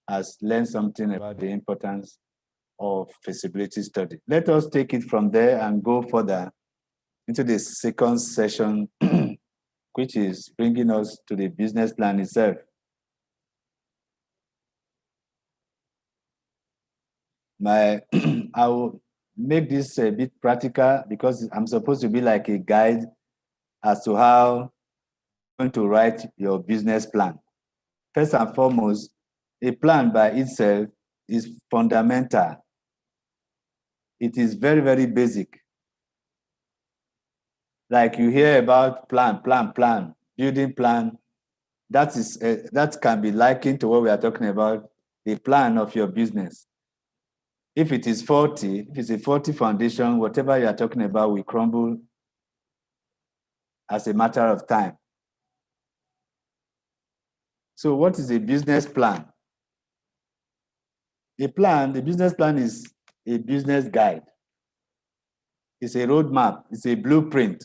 has learned something about the importance of feasibility study. Let us take it from there and go further into the second session, which is bringing us to the business plan itself. I will make this a bit practical because I'm supposed to be like a guide as to how you're going to write your business plan. First and foremost, a plan by itself is fundamental. It is very, very basic. Like you hear about plan, building plan. That can be likened to what we are talking about, the plan of your business. If it is faulty, if it's a faulty foundation, whatever you are talking about will crumble as a matter of time. So what is a business plan? The business plan is a business guide. It's a roadmap, it's a blueprint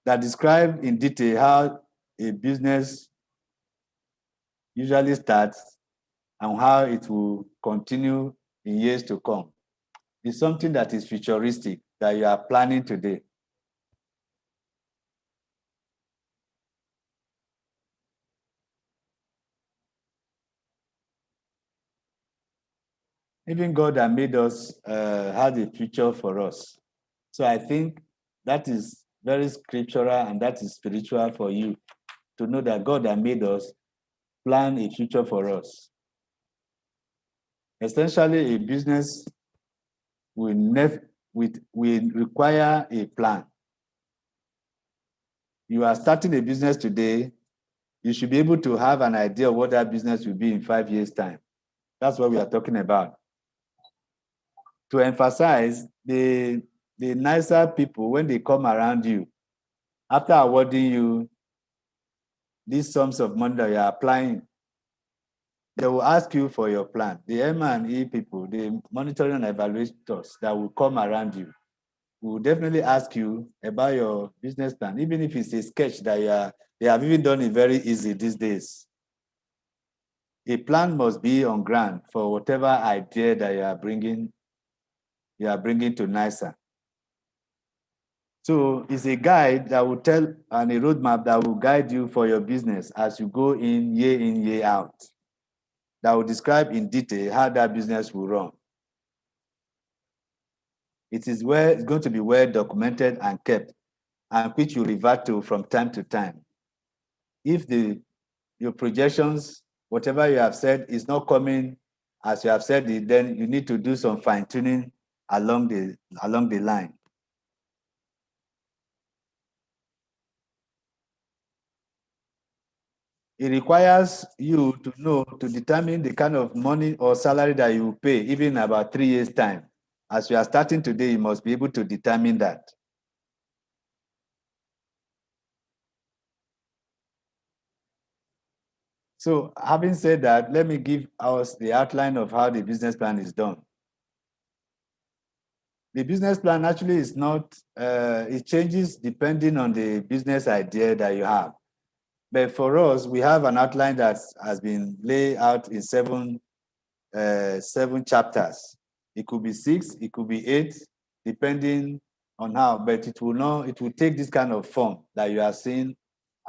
that describes in detail how a business usually starts and how it will continue in years to come. It's something that is futuristic that you are planning today. Even God that made us has a future for us. So I think that is very scriptural and that is spiritual for you to know that God that made us plan a future for us. Essentially, a business will require a plan. You are starting a business today, you should be able to have an idea of what that business will be in 5 years' time. That's what we are talking about. To emphasize, the nicer people, when they come around you, after awarding you these sums of money that you are applying, they will ask you for your plan. The M&E people, the monitoring and evaluators that will come around you, will definitely ask you about your business plan, even if it's a sketch that they have even done it very easy these days. A plan must be on ground for whatever idea that you are bringing to NISA. So it's a guide that will tell and a roadmap that will guide you for your business as you go in, year out. That will describe in detail how that business will run. It's going to be well documented and kept, and which you revert to from time to time. If your projections, whatever you have said, is not coming as you have said it, then you need to do some fine-tuning along the line. It requires you to determine the kind of money or salary that you pay, even in about 3 years' time. As you are starting today, you must be able to determine that. So having said that, let me give us the outline of how the business plan is done. The business plan actually is not, it changes depending on the business idea that you have. But for us, we have an outline that has been laid out in seven chapters. It could be 6, it could be 8, depending on how, but it will take this kind of form that you are seeing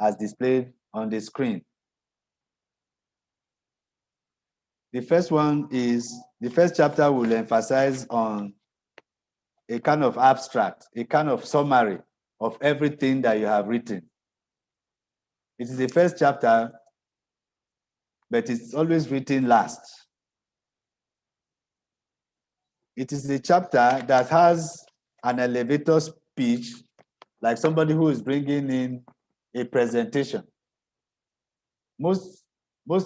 as displayed on the screen. The first chapter will emphasize on a kind of abstract, a kind of summary of everything that you have written. It is the first chapter, but it's always written last. It is the chapter that has an elevator speech, like somebody who is bringing in a presentation. Most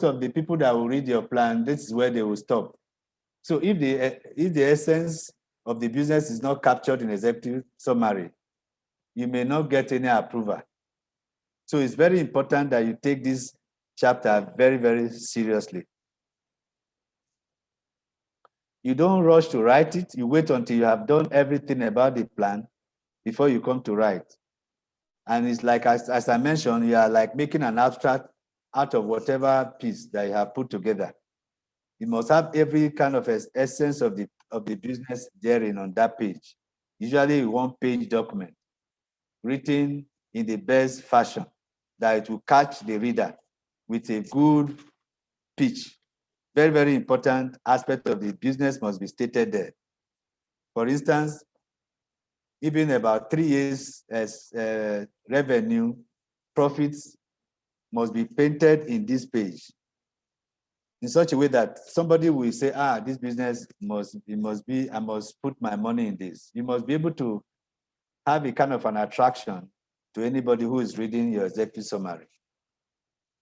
of the people that will read your plan, this is where they will stop. So if the essence of the business is not captured in executive summary, you may not get any approval. So it's very important that you take this chapter very, very seriously. You don't rush to write it. You wait until you have done everything about the plan before you come to write. And it's like, as I mentioned, you are like making an abstract out of whatever piece that you have put together. You must have every kind of essence of the business therein on that page. Usually a one-page document written in the best fashion that it will catch the reader with a good pitch. Very, very important aspect of the business must be stated there. For instance, even about 3 years as revenue, profits must be painted in this page in such a way that somebody will say, this business I must put my money in this. You must be able to have a kind of an attraction to anybody who is reading your executive summary.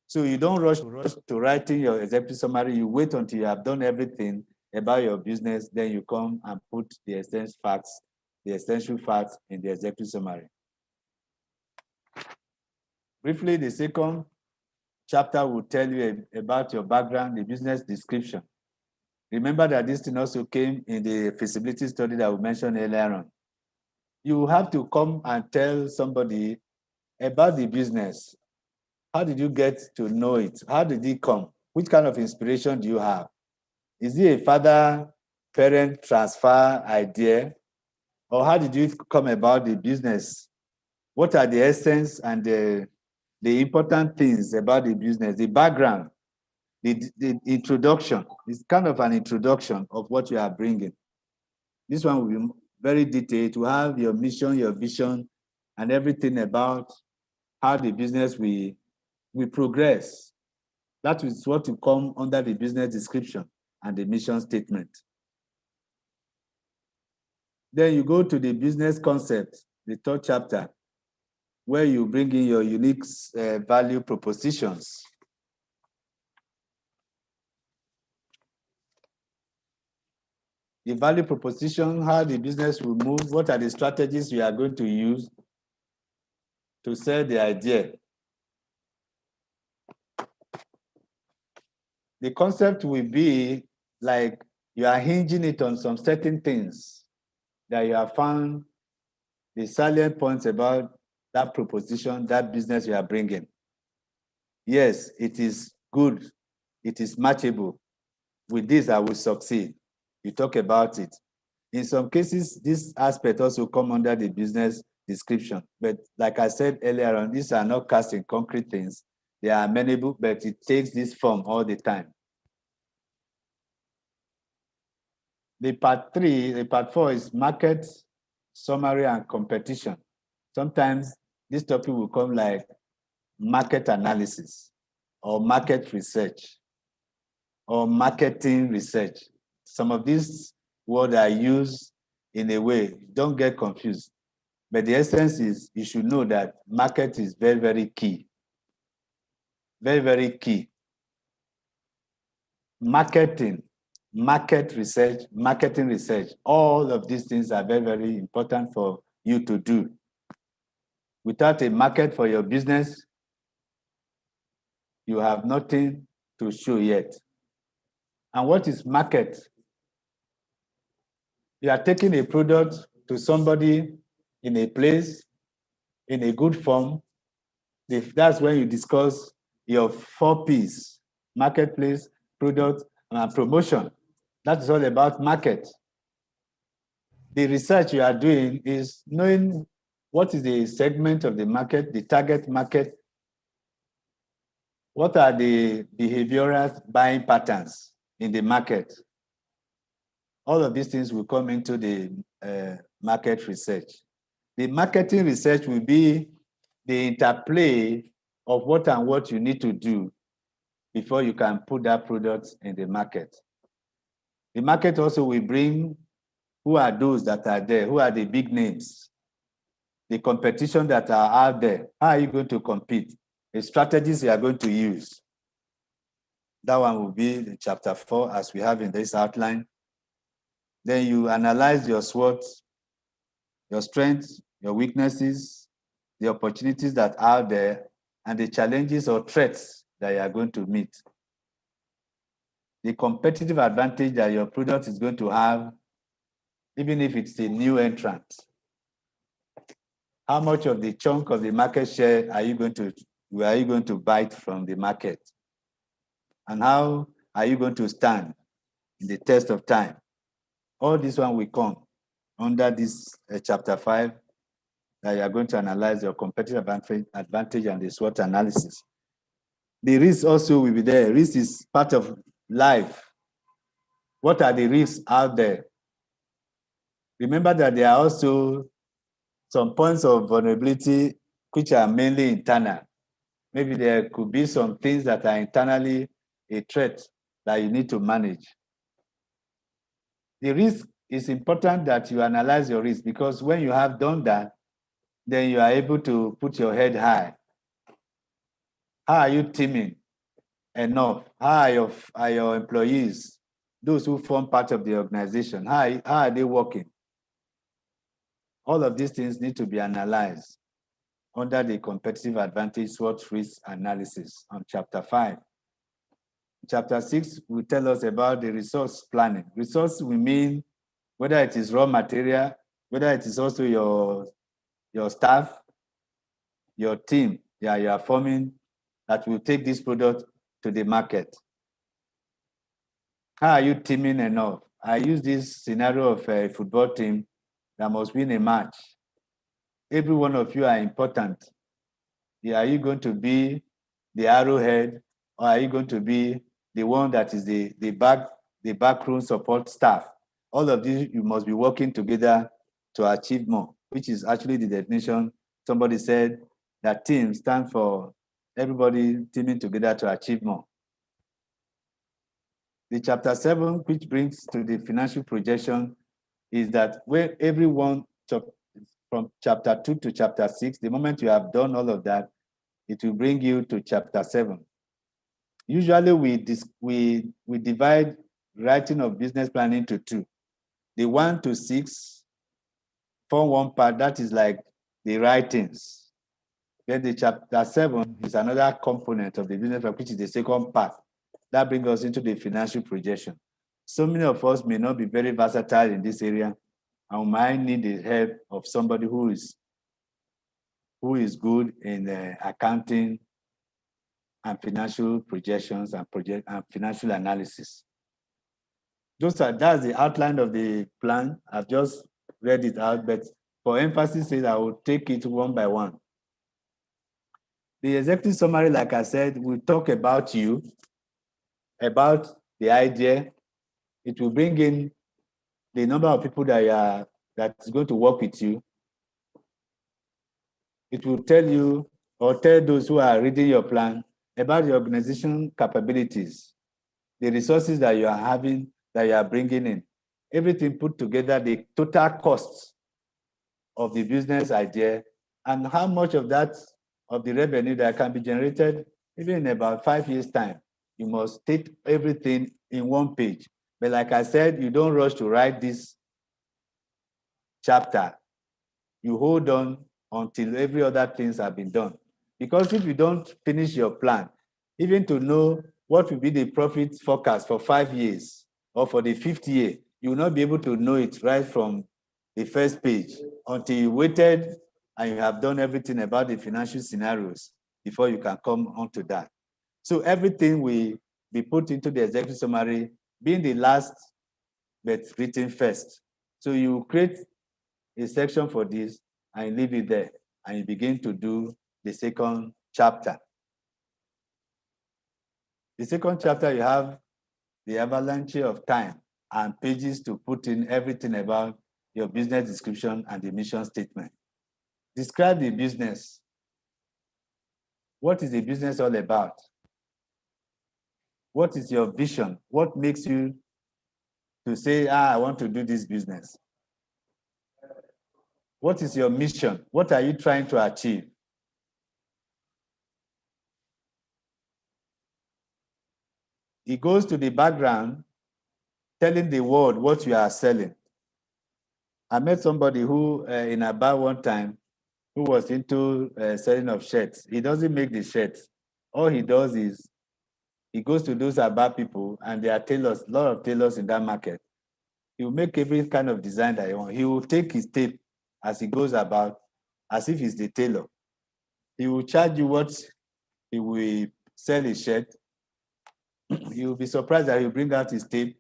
So you don't rush to writing your executive summary. You wait until you have done everything about your business, then you come and put the essential facts in the executive summary. Briefly, the second chapter will tell you about your background, the business description. Remember that this thing also came in the feasibility study that we mentioned earlier on. You have to come and tell somebody about the business. How did you get to know it? How did it come? Which kind of inspiration do you have? Is it a father-parent transfer idea? Or how did you come about the business? What are the essence and the important things about the business, the background? the introduction is kind of an introduction of what you are bringing. This one will be very detailed to have your mission, your vision, and everything about how the business will progress. That is what will come under the business description and the mission statement. Then you go to the business concept, the third chapter, where you bring in your unique value propositions. The value proposition, how the business will move, what are the strategies we are going to use to sell the idea. The concept will be like you are hinging it on some certain things that you have found the salient points about that proposition, that business you are bringing. Yes, it is good. It is matchable. With this, I will succeed. You talk about it. In some cases, this aspect also come under the business description. But like I said earlier on, these are not cast in concrete things. They are amenable, but it takes this form all the time. The part 4 is market, summary, and competition. Sometimes this topic will come like market analysis or market research or marketing research. Some of these words are used in a way, don't get confused. But the essence is you should know that market is very, very key. Very, very key. Marketing, market research, marketing research, all of these things are very, very important for you to do. Without a market for your business, you have nothing to show yet. And what is market? You are taking a product to somebody in a place, in a good form. That's when you discuss your 4 Ps: marketplace, product, and promotion. That is all about market. The research you are doing is knowing what is the segment of the market, the target market, what are the behavioral buying patterns in the market. All of these things will come into the market research. The marketing research will be the interplay of what and what you need to do before you can put that product in the market. The market also will bring who are those that are there, who are the big names, the competition that are out there. How are you going to compete? The strategies you are going to use. That one will be the chapter 4 as we have in this outline. Then you analyze your SWOT, your strengths, your weaknesses, the opportunities that are there, and the challenges or threats that you are going to meet. The competitive advantage that your product is going to have, even if it's a new entrant. How much of the chunk of the market share are you going to bite from the market? And how are you going to stand in the test of time? All this one will come under this chapter 5 that you are going to analyze your competitive advantage and the SWOT analysis. The risk also will be there. Risk is part of life. What are the risks out there? Remember that there are also some points of vulnerability which are mainly internal. Maybe there could be some things that are internally a threat that you need to manage. The risk is important that you analyze your risk, because when you have done that, then you are able to put your head high. How are you teaming enough? How are your employees, those who form part of the organization, how are they working? All of these things need to be analyzed under the competitive advantage SWOT risk analysis on chapter 5. Chapter 6 will tell us about the resource planning. Resource will mean whether it is raw material, whether it is also your staff, your team you are forming that will take this product to the market. How are you teaming enough? I use this scenario of a football team that must win a match. Every one of you are important. Are you going to be the arrowhead, or are you going to be the one that is the backroom support staff. All of these, you must be working together to achieve more, which is actually the definition. Somebody said that team stands for everybody teaming together to achieve more. The chapter 7, which brings to the financial projection, is that where everyone from chapter 2 to chapter 6, the moment you have done all of that, it will bring you to chapter 7. Usually we divide writing of business plan into two. The 1 to 6 form one part, that is like the writings. Then the chapter 7 is another component of the business plan, which is the second part. That brings us into the financial projection. So many of us may not be very versatile in this area and might need the help of somebody who is good in accounting and financial projections and financial analysis. That's the outline of the plan. I've just read it out, but for emphasis sake, I will take it one by one. The executive summary, like I said, will talk about you, about the idea. It will bring in the number of people that is going to work with you. It will tell you or tell those who are reading your plan about the organization capabilities, the resources that you are having, that you are bringing in. Everything put together, the total costs of the business idea, and how much of that, of the revenue that can be generated even in about 5 years' time. You must state everything in one page. But like I said, you don't rush to write this chapter. You hold on until every other things have been done. Because if you don't finish your plan, even to know what will be the profit forecast for 5 years or for the 5th year, you will not be able to know it right from the first page until you waited and you have done everything about the financial scenarios before you can come onto that. So everything will be put into the executive summary, being the last but written first. So you create a section for this and leave it there, and you begin to do the second chapter. The second chapter, you have the avalanche of time and pages to put in everything about your business description and the mission statement. Describe the business. What is the business all about? What is your vision? What makes you to say, I want to do this business? What is your mission? What are you trying to achieve? It goes to the background, telling the world what you are selling. I met somebody who, in a bar one time, who was into selling of shirts. He doesn't make the shirts. All he does is he goes to those Aba people, and there are tailors, a lot of tailors in that market. He will make every kind of design that he wants. He will take his tape as he goes about, as if he's the tailor. He will charge you what he will sell his shirt. You will be surprised that he'll bring out his tape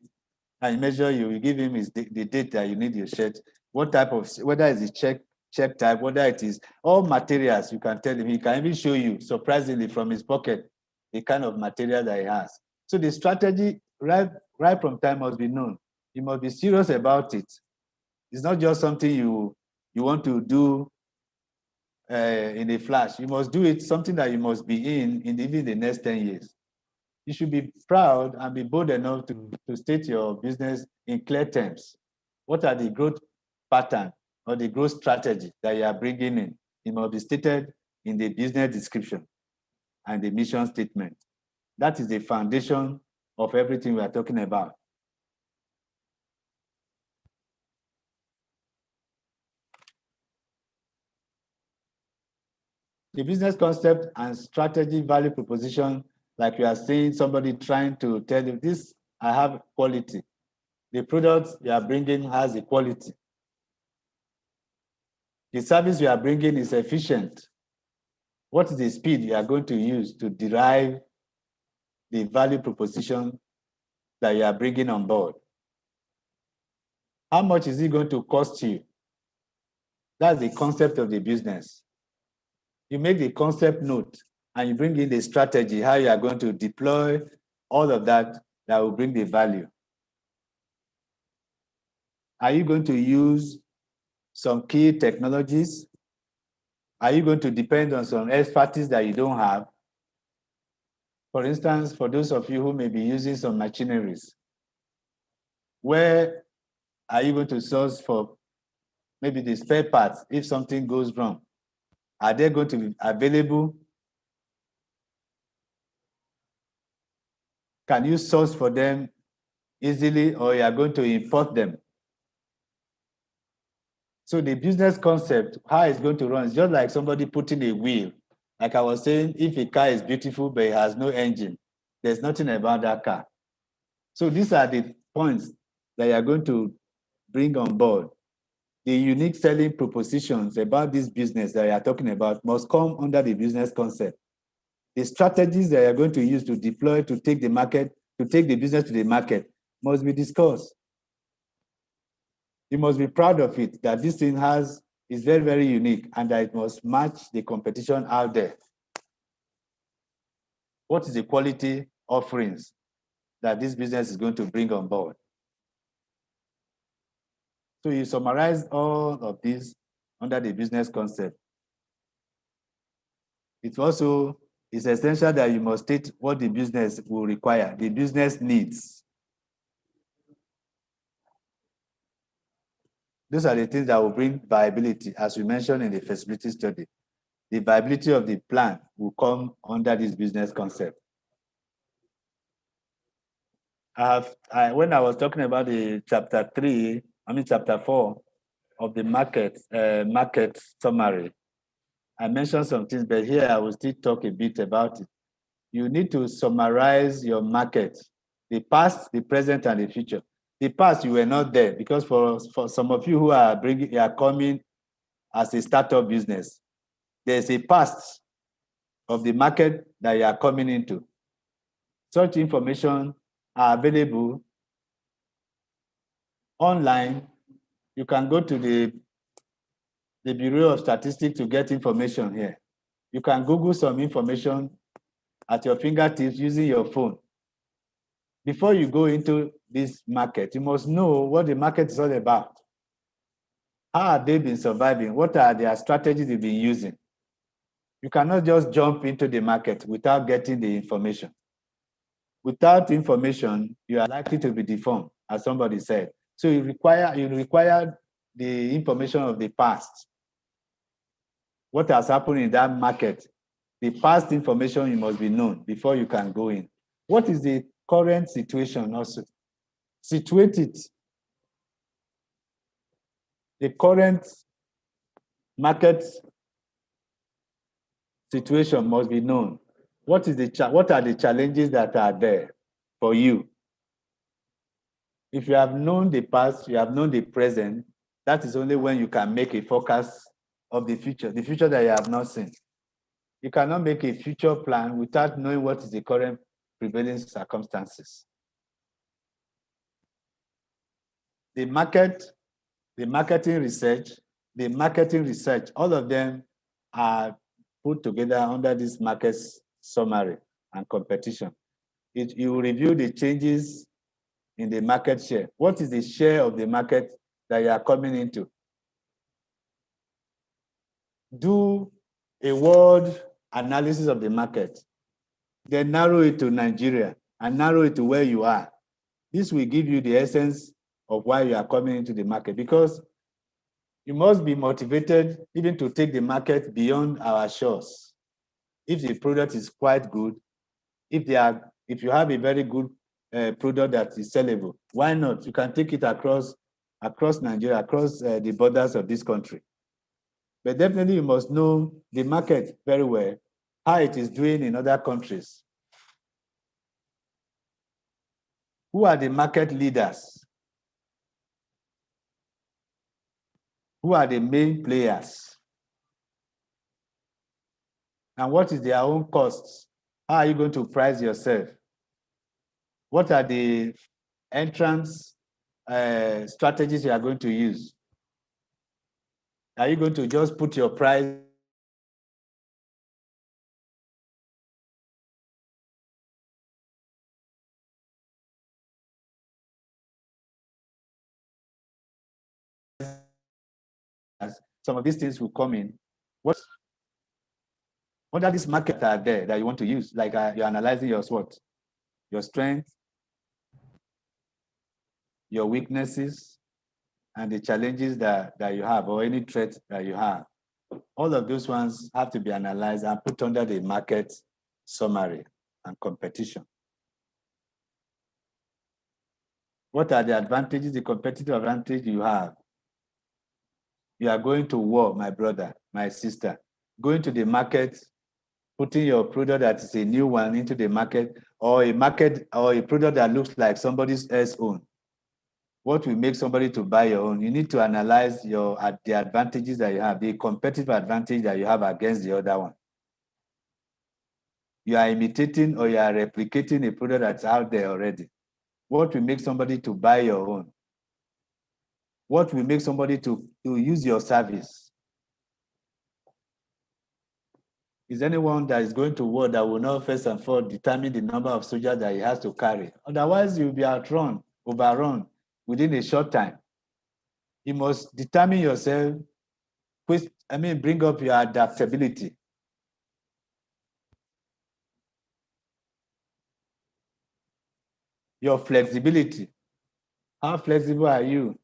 and measure you. You give him the date that you need your shirt, what type of, whether it's a check type, whether it is all materials, you can tell him. He can even show you, surprisingly, from his pocket, the kind of material that he has. So the strategy, right from time, must be known. You must be serious about it. It's not just something you want to do in a flash. You must do it, something that you must be in even the next 10 years. You should be proud and be bold enough to state your business in clear terms. What are the growth pattern or the growth strategy that you are bringing in? It must be stated in the business description and the mission statement. That is the foundation of everything we are talking about. The business concept and strategy value proposition, like you are saying, somebody trying to tell you this, I have quality. The product you are bringing has a quality. The service you are bringing is efficient. What is the speed you are going to use to derive the value proposition that you are bringing on board? How much is it going to cost you? That's the concept of the business. You make the concept note and you bring in the strategy, how you are going to deploy all of that will bring the value. Are you going to use some key technologies? Are you going to depend on some expertise that you don't have? For instance, for those of you who may be using some machineries, where are you going to source for maybe the spare parts if something goes wrong? Are they going to be available? Can you source for them easily, or you are going to import them? So the business concept, how it's going to run, is just like somebody putting a wheel. Like I was saying, if a car is beautiful but it has no engine, there's nothing about that car. So these are the points that you are going to bring on board. The unique selling propositions about this business that you are talking about must come under the business concept. The strategies that you are going to use to deploy to take the market, to take the business to the market must be discussed. You must be proud of it, that this thing is very, very unique and that it must match the competition out there. What is the quality offerings that this business is going to bring on board? So you summarize all of this under the business concept. It also is essential that you must state what the business will require, the business needs. Those are the things that will bring viability, as we mentioned in the feasibility study. The viability of the plan will come under this business concept. When I was talking about the chapter 4 of the market summary, I mentioned some things, but here I will still talk a bit about it. You need to summarize your market, the past, the present, and the future. The past, you were not there, because for some of you who are coming as a startup business, there's a past of the market that you are coming into. Such information are available online. You can go to the Bureau of Statistics to get information here. You can Google some information at your fingertips using your phone. Before you go into this market, you must know what the market is all about. How have they been surviving? What are their strategies they've been using? You cannot just jump into the market without getting the information. Without information, you are likely to be deformed, as somebody said. So you require the information of the past. What has happened in that market? The past information you must be known before you can go in. What is the current situation also? Situate it. The current market situation must be known. What are the challenges that are there for you? If you have known the past, you have known the present, that is only when you can make a forecast of the future that you have not seen. You cannot make a future plan without knowing what is the current prevailing circumstances. The marketing research, all of them are put together under this market summary and competition. You review the changes in the market share. What is the share of the market that you are coming into? Do a world analysis of the market, then narrow it to Nigeria and narrow it to where you are. This will give you the essence of why you are coming into the market, because you must be motivated even to take the market beyond our shores. If the product is quite good, if you have a very good product that is sellable, why not? You can take it across Nigeria, across the borders of this country. But definitely you must know the market very well, how it is doing in other countries. Who are the market leaders? Who are the main players? And what is their own costs? How are you going to price yourself? What are the entrance strategies you are going to use? Are you going to just put your price some of these things will come in. What are these markets are there that you want to use? Like you're analyzing your SWOT, your strengths, your weaknesses, and the challenges that you have, or any threat that you have. All of those ones have to be analyzed and put under the market summary and competition. What are the advantages, the competitive advantage you have? You are going to war, my brother, my sister. Going to the market, putting your product that is a new one into the market, or a product that looks like somebody else's own. What will make somebody to buy your own? You need to analyze the advantages that you have, the competitive advantage that you have against the other one. You are imitating or you are replicating a product that's out there already. What will make somebody to buy your own? What will make somebody to use your service? Is anyone that is going to war that will not first and foremost determine the number of soldiers that he has to carry? Otherwise, you'll be overrun within a short time. You must determine yourself, bring up your adaptability. Your flexibility. How flexible are you?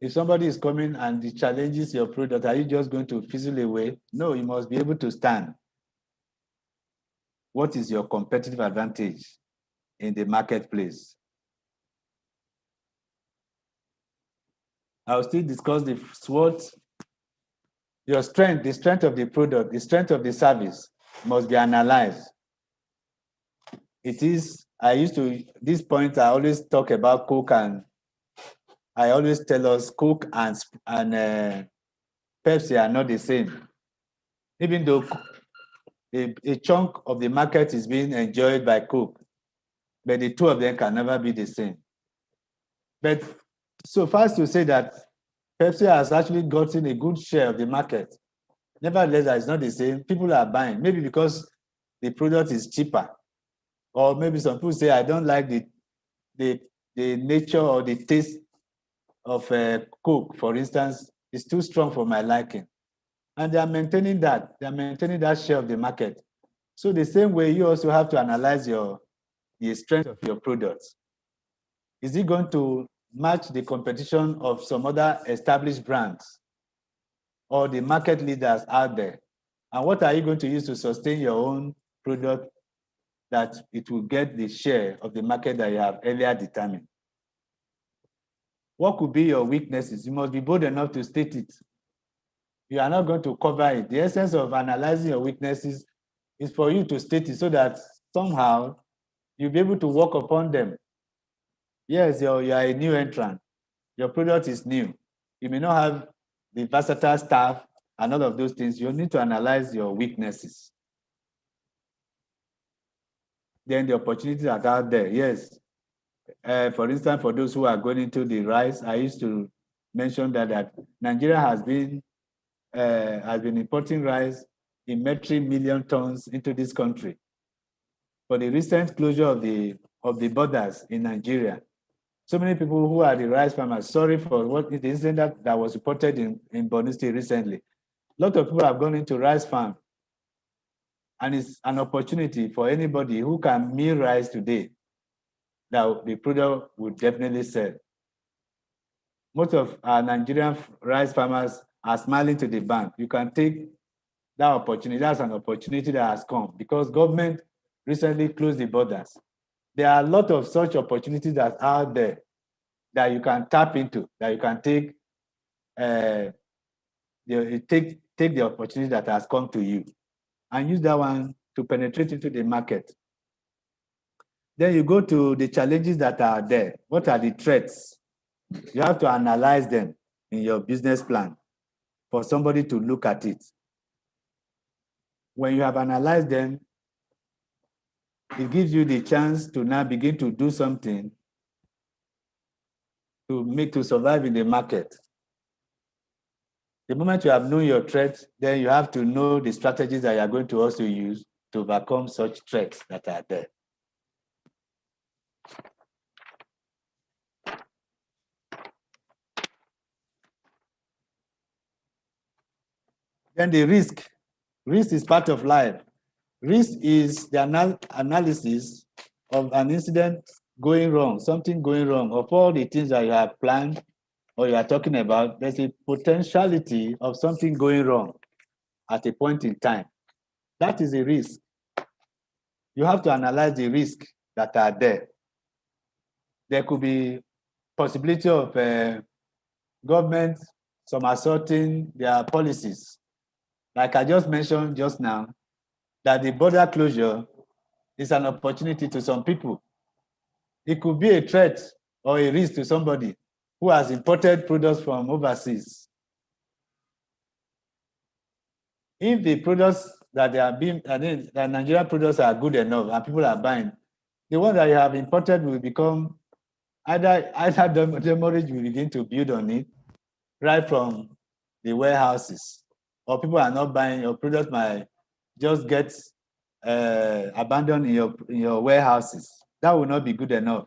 If somebody is coming and it challenges your product, are you just going to fizzle away? No, you must be able to stand. What is your competitive advantage in the marketplace? I'll still discuss the SWOT. Your strength, the strength of the product, the strength of the service must be analyzed. This point, I always talk about Coke, and I always tell us Coke and Pepsi are not the same. Even though a chunk of the market is being enjoyed by Coke, but the two of them can never be the same. But so far as to say that Pepsi has actually gotten a good share of the market. Nevertheless, it's not the same. People are buying, maybe because the product is cheaper. Or maybe some people say, I don't like the nature or the taste of Coke, for instance, is too strong for my liking. And they are maintaining that. They are maintaining that share of the market. So the same way, you also have to analyze the strength of your products. Is it going to match the competition of some other established brands or the market leaders out there? And what are you going to use to sustain your own product that it will get the share of the market that you have earlier determined? What could be your weaknesses? You must be bold enough to state it. You are not going to cover it. The essence of analyzing your weaknesses is for you to state it so that somehow you'll be able to work upon them. Yes, you are a new entrant. Your product is new. You may not have the versatile staff and all of those things. You need to analyze your weaknesses. Then the opportunities that are out there. Yes. For instance, for those who are going into the rice, I used to mention that Nigeria has been importing rice in metric million tons into this country. For the recent closure of the borders in Nigeria, so many people who are the rice farmers, sorry for what the incident that was reported in Borno State recently. A lot of people have gone into rice farm, and it's an opportunity for anybody who can mill rice today that the product would definitely sell. Most of our Nigerian rice farmers are smiling to the bank. You can take that opportunity. That's an opportunity that has come because government recently closed the borders. There are a lot of such opportunities that are out there that you can tap into, that you can take the opportunity that has come to you and use that one to penetrate into the market. Then you go to the challenges that are there. What are the threats? You have to analyze them in your business plan for somebody to look at it. When you have analyzed them, it gives you the chance to now begin to do something to survive in the market. The moment you have known your threats, then you have to know the strategies that you are going to also use to overcome such threats that are there. Then the risk. Risk is part of life. Risk is the analysis of an incident going wrong, something going wrong. Of all the things that you have planned or you are talking about, there's a potentiality of something going wrong at a point in time. That is a risk. You have to analyze the risks that are there. There could be possibility of government somersaulting their policies. Like I just mentioned just now, that the border closure is an opportunity to some people. It could be a threat or a risk to somebody who has imported products from overseas. If the products that they are being, the Nigerian products are good enough and people are buying, the one that you have imported will become either demurrage will begin to build on it right from the warehouses, or people are not buying your product might just get abandoned in your warehouses. That will not be good enough.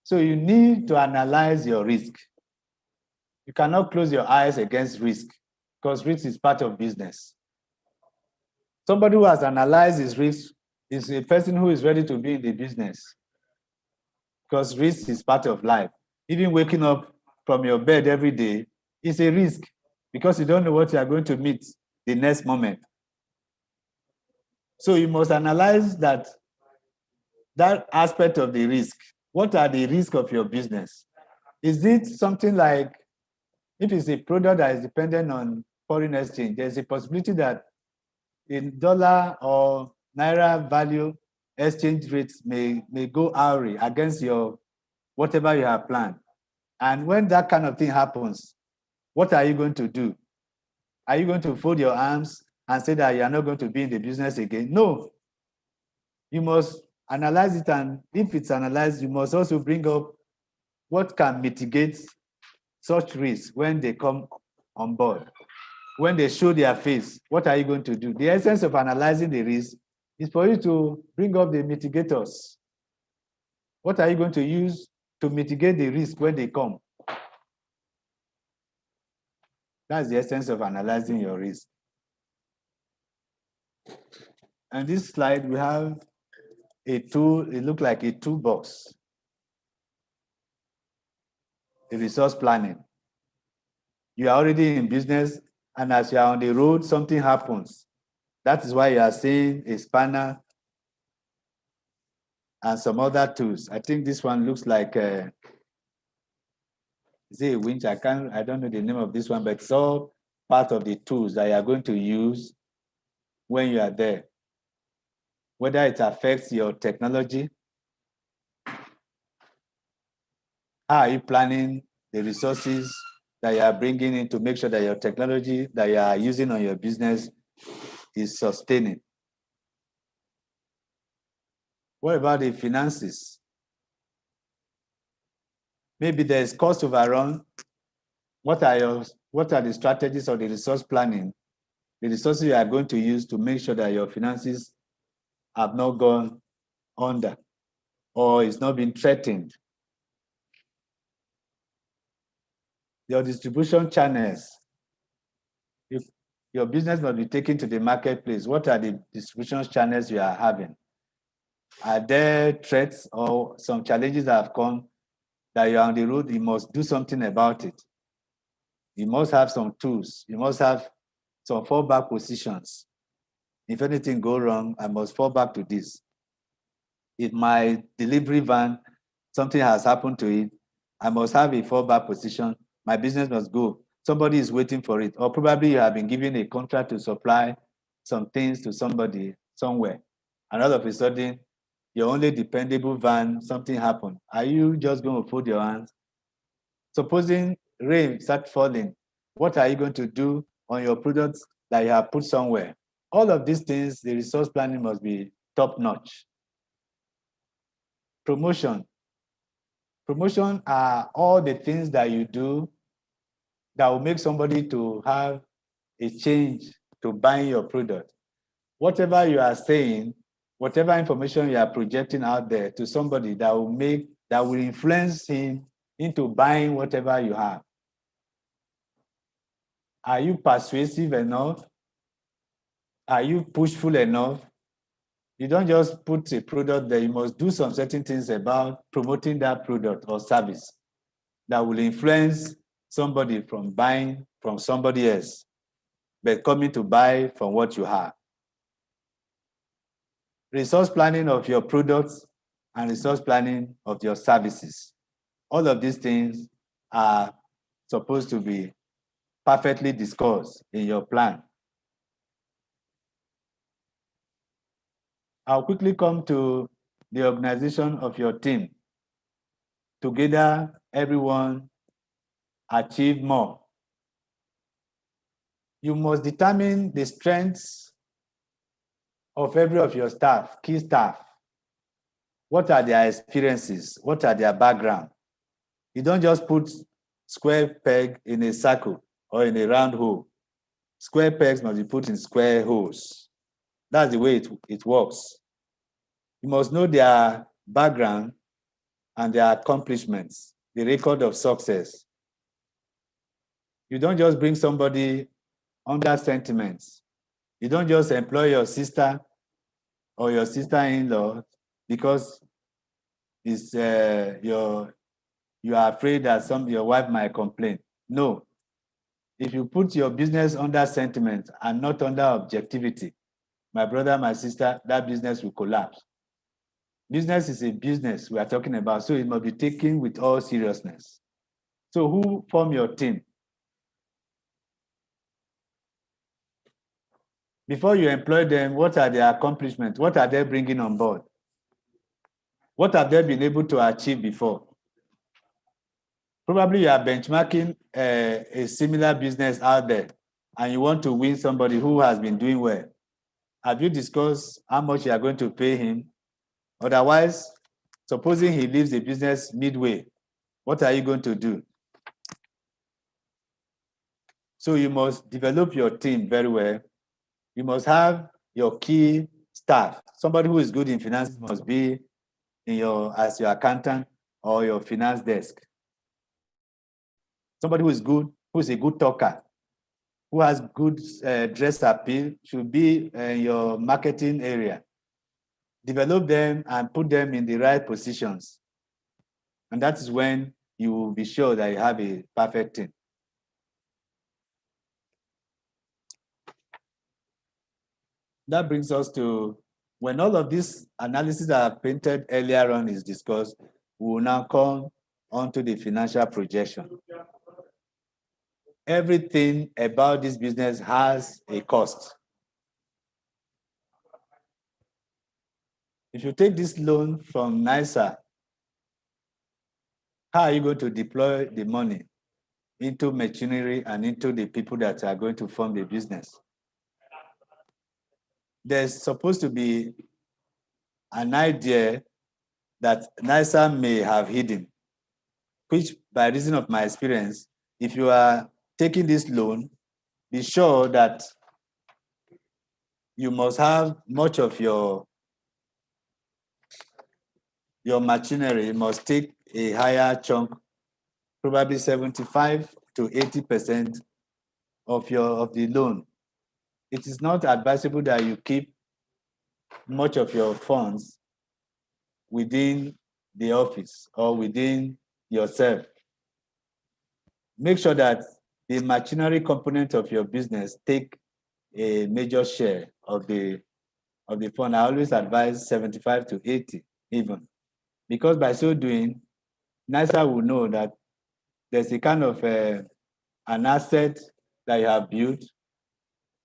So you need to analyze your risk. You cannot close your eyes against risk because risk is part of business. Somebody who has analyzed his risk is a person who is ready to be in the business because risk is part of life. Even waking up from your bed every day is a risk because you don't know what you are going to meet the next moment. So you must analyze that aspect of the risk. What are the risks of your business? Is it something like, if it's a product that is dependent on foreign exchange, there's a possibility that in dollar or naira value exchange rates may go awry against your whatever you have planned. And when that kind of thing happens, what are you going to do? Are you going to fold your arms and say that you are not going to be in the business again? No. You must analyze it, and if it's analyzed, you must also bring up what can mitigate such risks when they come on board. When they show their face, what are you going to do? The essence of analyzing the risk is for you to bring up the mitigators. What are you going to use to mitigate the risk when they come? That's the essence of analyzing your risk. And this slide, we have a tool, it looks like a toolbox. The resource planning. You are already in business, and as you are on the road, something happens. That is why you are seeing a spanner and some other tools. I think this one looks like is it a winch? I don't know the name of this one, but it's all part of the tools that you are going to use when you are there. Whether it affects your technology, how are you planning the resources that you are bringing in to make sure that your technology that you are using on your business is sustaining? What about the finances? Maybe there's cost overrun. What are the strategies or the resource planning, the resources you are going to use to make sure that your finances have not gone under or it's not been threatened? Your distribution channels. Your business must be taken to the marketplace. What are the distribution channels you are having? Are there threats or some challenges that have come that you're on the road? You must do something about it. You must have some tools. You must have some fallback positions. If anything goes wrong, I must fall back to this. If my delivery van, something has happened to it, I must have a fallback position. My business must go. Somebody is waiting for it. Or probably you have been given a contract to supply some things to somebody somewhere. And all of a sudden, your only dependable van, something happened. Are you just going to fold your hands? Supposing rain starts falling, what are you going to do on your products that you have put somewhere? All of these things, the resource planning must be top-notch. Promotion. Promotion are all the things that you do that will make somebody to have a change to buying your product. Whatever you are saying, whatever information you are projecting out there to somebody that will influence him into buying whatever you have. Are you persuasive enough? Are you pushful enough? You don't just put a product there, you must do some certain things about promoting that product or service that will influence somebody from buying from somebody else, but coming to buy from what you have. Resource planning of your products and resource planning of your services. All of these things are supposed to be perfectly discussed in your plan. I'll quickly come to the organization of your team. Together, everyone achieve more. You must determine the strengths of every of your staff, key staff. What are their experiences? What are their background? You don't just put square peg in a circle or in a round hole. Square pegs must be put in square holes. That's the way it works. You must know their background and their accomplishments, the record of success. You don't just bring somebody under sentiments. You don't just employ your sister or your sister-in-law because it's, you are afraid that your wife might complain. No. If you put your business under sentiment and not under objectivity, my brother, my sister, that business will collapse. Business is a business we are talking about, so it must be taken with all seriousness. So who form your team? Before you employ them, what are their accomplishments? What are they bringing on board? What have they been able to achieve before? Probably you are benchmarking a similar business out there and you want to win somebody who has been doing well. Have you discussed how much you are going to pay him? Otherwise, supposing he leaves the business midway, what are you going to do? So you must develop your team very well. You must have your key staff. Somebody who is good in finance must be as your accountant or your finance desk. Somebody who is good, who is a good talker, who has good dress appeal should be in your marketing area. Develop them and put them in the right positions. And that is when you will be sure that you have a perfect team. That brings us to when all of these analyses that are painted earlier on is discussed, we will now come onto the financial projection. Everything about this business has a cost. If you take this loan from NISA, how are you going to deploy the money into machinery and into the people that are going to form the business? There's supposed to be an idea that NISA may have hidden, which by reason of my experience, if you are taking this loan, be sure that you must have much of your machinery must take a higher chunk, probably 75 to 80% of the loan. It is not advisable that you keep much of your funds within the office or within yourself. Make sure that the machinery component of your business take a major share of the fund. I always advise 75 to 80 even, because by so doing, NISA will know that there's a kind of an asset that you have built,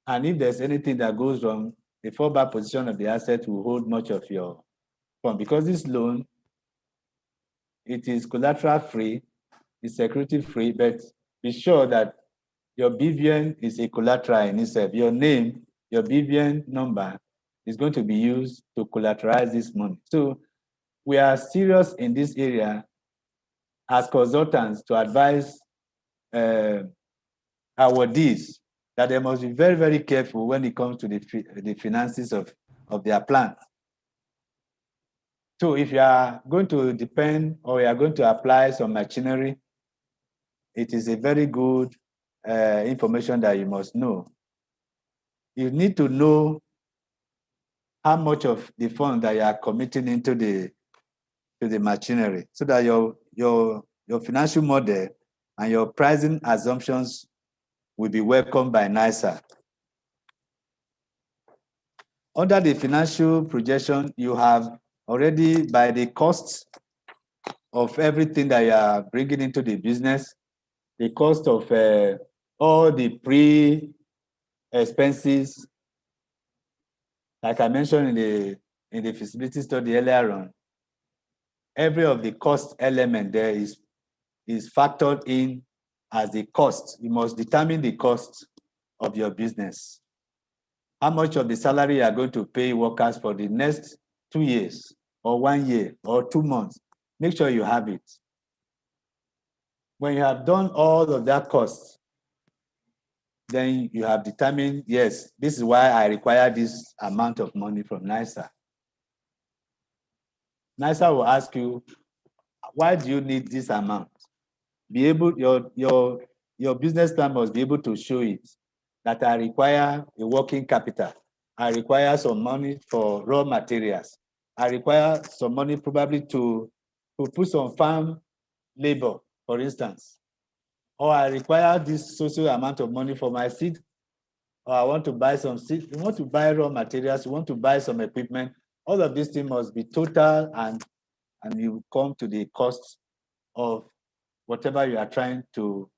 and if there's anything that goes wrong, the fallback position of the asset will hold much of your fund. Because this loan, it is collateral free, it's security free, but be sure that your BVN is a collateral in itself. Your name, your BVN number is going to be used to collateralize this money. So we are serious in this area as consultants to advise awardees that they must be very, very careful when it comes to the finances of their plan. So if you are going to depend or you are going to apply some machinery, it is a very good information that you must know. you need to know how much of the fund that you are committing into the machinery, so that your financial model and your pricing assumptions will be welcomed by NISA. Under the financial projection, you have already, by the cost of everything that you are bringing into the business, the cost of all the pre-expenses, like I mentioned in the feasibility study earlier on, every of the cost element there is factored in as the cost. You must determine the cost of your business. How much of the salary you are going to pay workers for the next 2 years, or 1 year, or 2 months. Make sure you have it. When you have done all of that cost, then you have determined, yes, this is why I require this amount of money from NISA. NISA will ask you, why do you need this amount? Be able, your business plan must be able to show it, that I require a working capital. I require some money for raw materials. I require some money probably to put some farm labor, for instance. Or I require this social amount of money for my seed, or I want to buy some seed. You want to buy raw materials, you want to buy some equipment. All of these things must be total, and you come to the cost of whatever you are trying to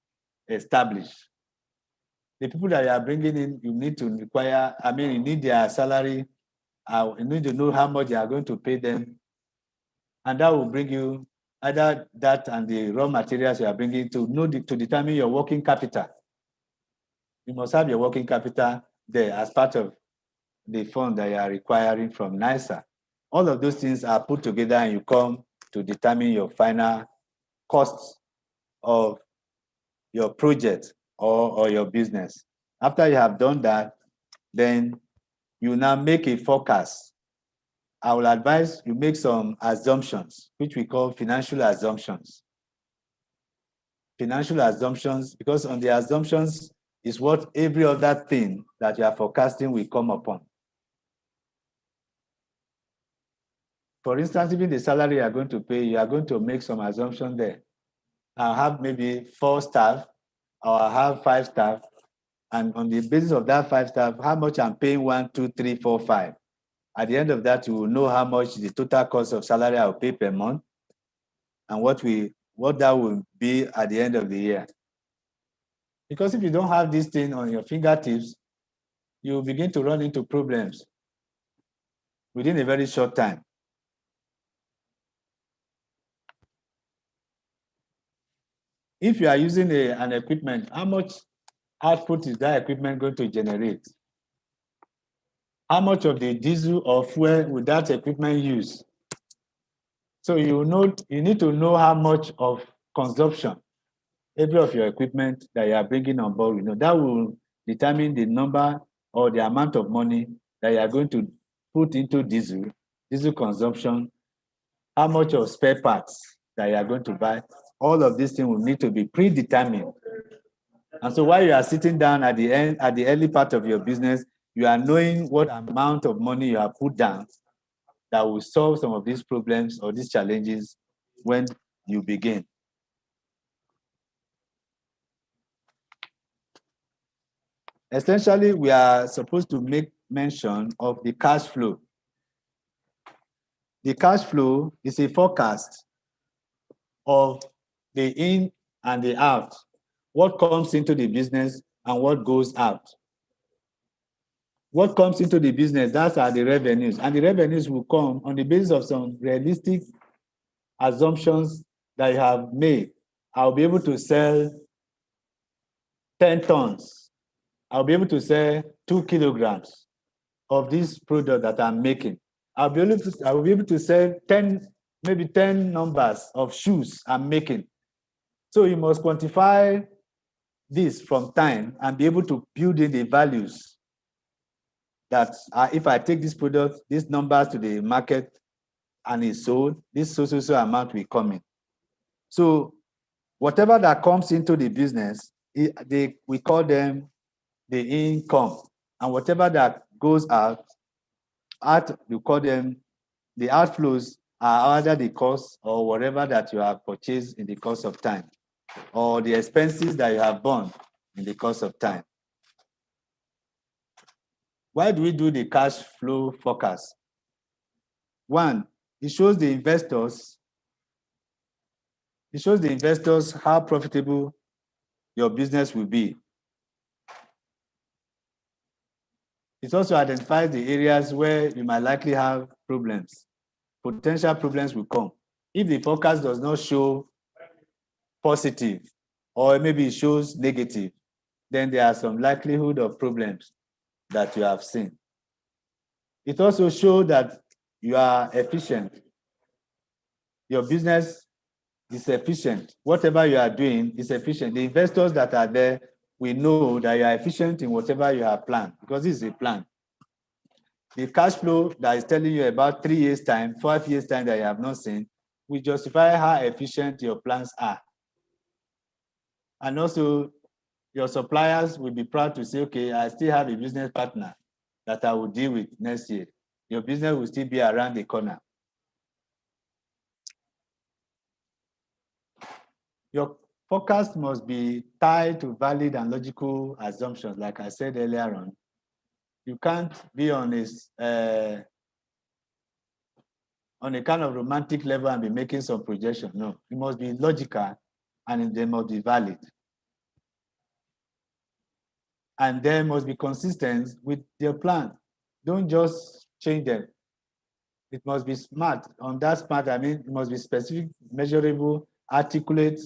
establish. The people that you are bringing in, you need to require, you need their salary, you need to know how much you are going to pay them. And that will bring you either that and the raw materials you are bringing to determine your working capital. You must have your working capital there as part of the fund that you are requiring from NISA. All of those things are put together, and you come to determine your final cost of your project or your business. After you have done that, then you now make a forecast. I will advise you make some assumptions, which we call financial assumptions. Financial assumptions, because on the assumptions is what every other thing that you are forecasting will come upon. For instance, even the salary you are going to pay, you are going to make some assumption there. I'll have maybe 4 staff, or I'll have 5 staff, and on the basis of that 5 staff, how much I'm paying 1, 2, 3, 4, 5. At the end of that, you will know how much the total cost of salary I'll pay per month, and what that will be at the end of the year. Because if you don't have this thing on your fingertips, you will begin to run into problems within a very short time. If you are using an equipment, how much output is that equipment going to generate? How much of the diesel or fuel will that equipment use? So you need to know how much of consumption every of your equipment that you are bringing on board. That will determine the number or the amount of money that you are going to put into diesel consumption, how much of spare parts that you are going to buy. All of these things will need to be predetermined. And so while you are sitting down at the early part of your business, you are knowing what amount of money you have put down that will solve some of these problems or these challenges when you begin. Essentially, we are supposed to make mention of the cash flow. The cash flow is a forecast of the in and the out, what comes into the business and what goes out. What comes into the business, that's are the revenues, and the revenues will come on the basis of some realistic assumptions that you have made. I'll be able to sell 10 tons. I'll be able to sell 2 kilograms of this product that I'm making. I'll be able to sell 10, maybe 10 numbers of shoes I'm making. So you must quantify this from time and be able to build in the values that if I take this product, these numbers to the market and it's sold, this so amount will come in. So whatever that comes into the business, we call them the income. And whatever that goes out, you call them, the outflows are either the cost or whatever that you have purchased in the course of time, or the expenses that you have borne in the course of time. Why do we do the cash flow forecast? One, it shows the investors how profitable your business will be. It also identifies the areas where you might likely have problems. Potential problems will come. If the forecast does not show positive, or maybe it shows negative, then there are some likelihood of problems that you have seen. It also shows that you are efficient. Your business is efficient. Whatever you are doing is efficient. The investors that are there will know that you are efficient in whatever you have planned, because this is a plan. The cash flow that is telling you about 3 years' time, 5 years' time that you have not seen, will justify how efficient your plans are. And also, your suppliers will be proud to say, okay, I still have a business partner that I will deal with next year. Your business will still be around the corner. Your forecast must be tied to valid and logical assumptions, like I said earlier on. You can't be on a kind of romantic level and be making some projection. No, it must be logical and they must be valid. And they must be consistent with your plan. Don't just change them. It must be smart. On that smart, I mean, it must be specific, measurable, articulate,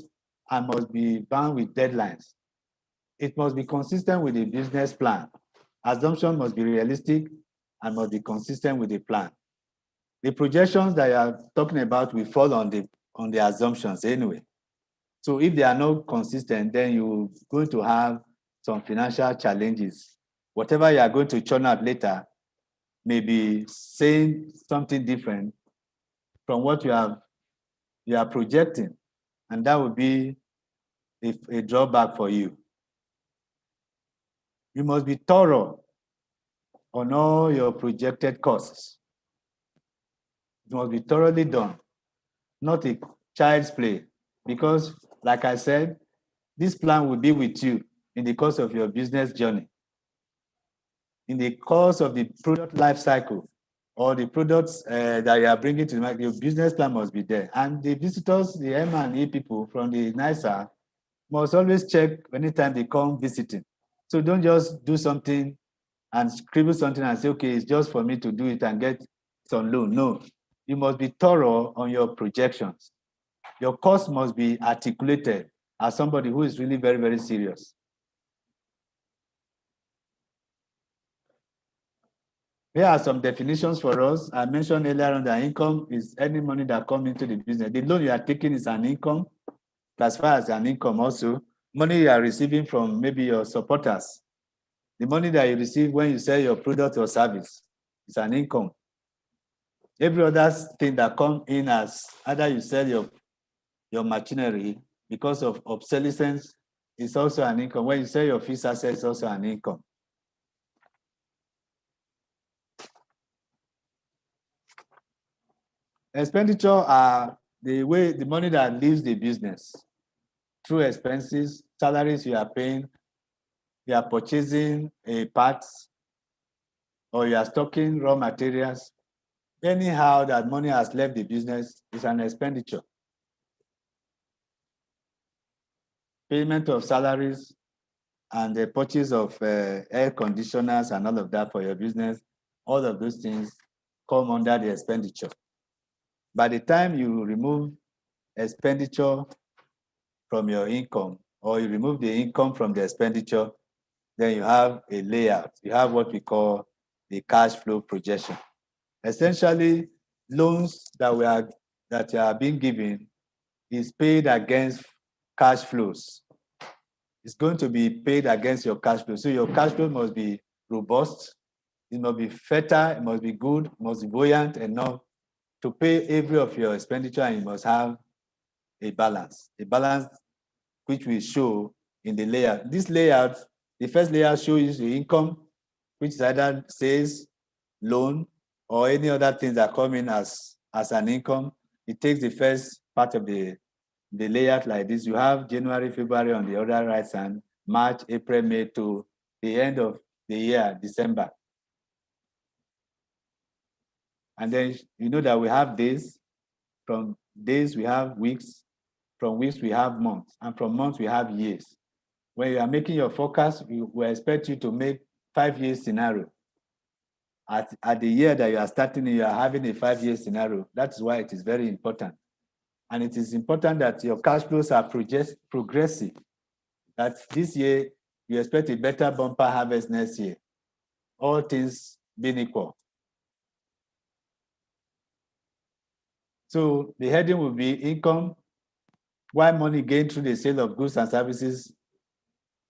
and must be bound with deadlines. It must be consistent with the business plan. Assumption must be realistic and must be consistent with the plan. The projections that you are talking about will fall on the assumptions anyway. So if they are not consistent, then you're going to have some financial challenges. Whatever you are going to churn out later may be saying something different from what you are projecting, and that would be a drawback for you. You must be thorough on all your projected costs. It must be thoroughly done, not a child's play, because like I said, this plan will be with you in the course of your business journey, in the course of the product life cycle, or the products that you are bringing to the market. Your business plan must be there. And the visitors, the M&E people from the NISA, must always check anytime they come visiting. So don't just do something and scribble something and say, okay, it's just for me to do it and get some loan. No, you must be thorough on your projections. Your cost must be articulated as somebody who is really very, very serious. Here are some definitions for us. I mentioned earlier on that income is any money that comes into the business. The loan you are taking is an income, classified as an income also. Money you are receiving from maybe your supporters. The money that you receive when you sell your product or service is an income. Every other thing that comes in as either you sell your machinery because of obsolescence is also an income. When you sell your fixed assets, it's also an income. Expenditure are the money that leaves the business through expenses, salaries you are paying, you are purchasing a parts, or you are stocking raw materials. Anyhow, that money has left the business is an expenditure. Payment of salaries and the purchase of air conditioners and all of that for your business, all of those things come under the expenditure. By the time you remove expenditure from your income, or you remove the income from the expenditure, then you have a layout. You have what we call the cash flow projection. Essentially, loans that you are being given is paid against cash flows. It's going to be paid against your cash flow. So your cash flow must be robust, it must be fertile, it must be good, it must be buoyant enough to pay every of your expenditure, and you must have a balance which will show in the layout. This layout, the first layout shows you the income which is either sales, loan, or any other things that come in as an income. It takes the first part of the layout like this. You have January, February on the other right hand, March, April, May to the end of the year, December. And then you know that we have days. From days we have weeks. From weeks we have months. And from months we have years. When you are making your forecast, we expect you to make 5-year scenario. At the year that you are starting, you are having a 5-year scenario. That's why it is very important. And it is important that your cash flows are progressive. That this year, you expect a better bumper harvest next year. All things being equal. So the heading will be income, why money gained through the sale of goods and services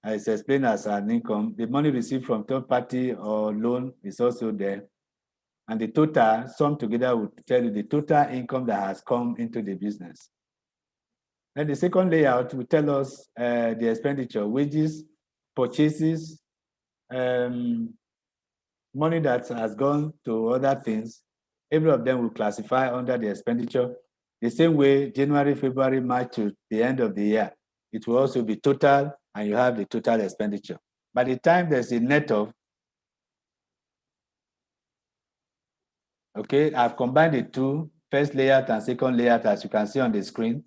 is explained as an income. The money received from third party or loan is also there. And the total, sum together, will tell you the total income that has come into the business. Then the second layout will tell us the expenditure, wages, purchases, money that has gone to other things. Every of them will classify under the expenditure. The same way, January, February, March to the end of the year, it will also be total, and you have the total expenditure. By the time there's a net of, okay, I've combined the two, first layout and second layout, as you can see on the screen.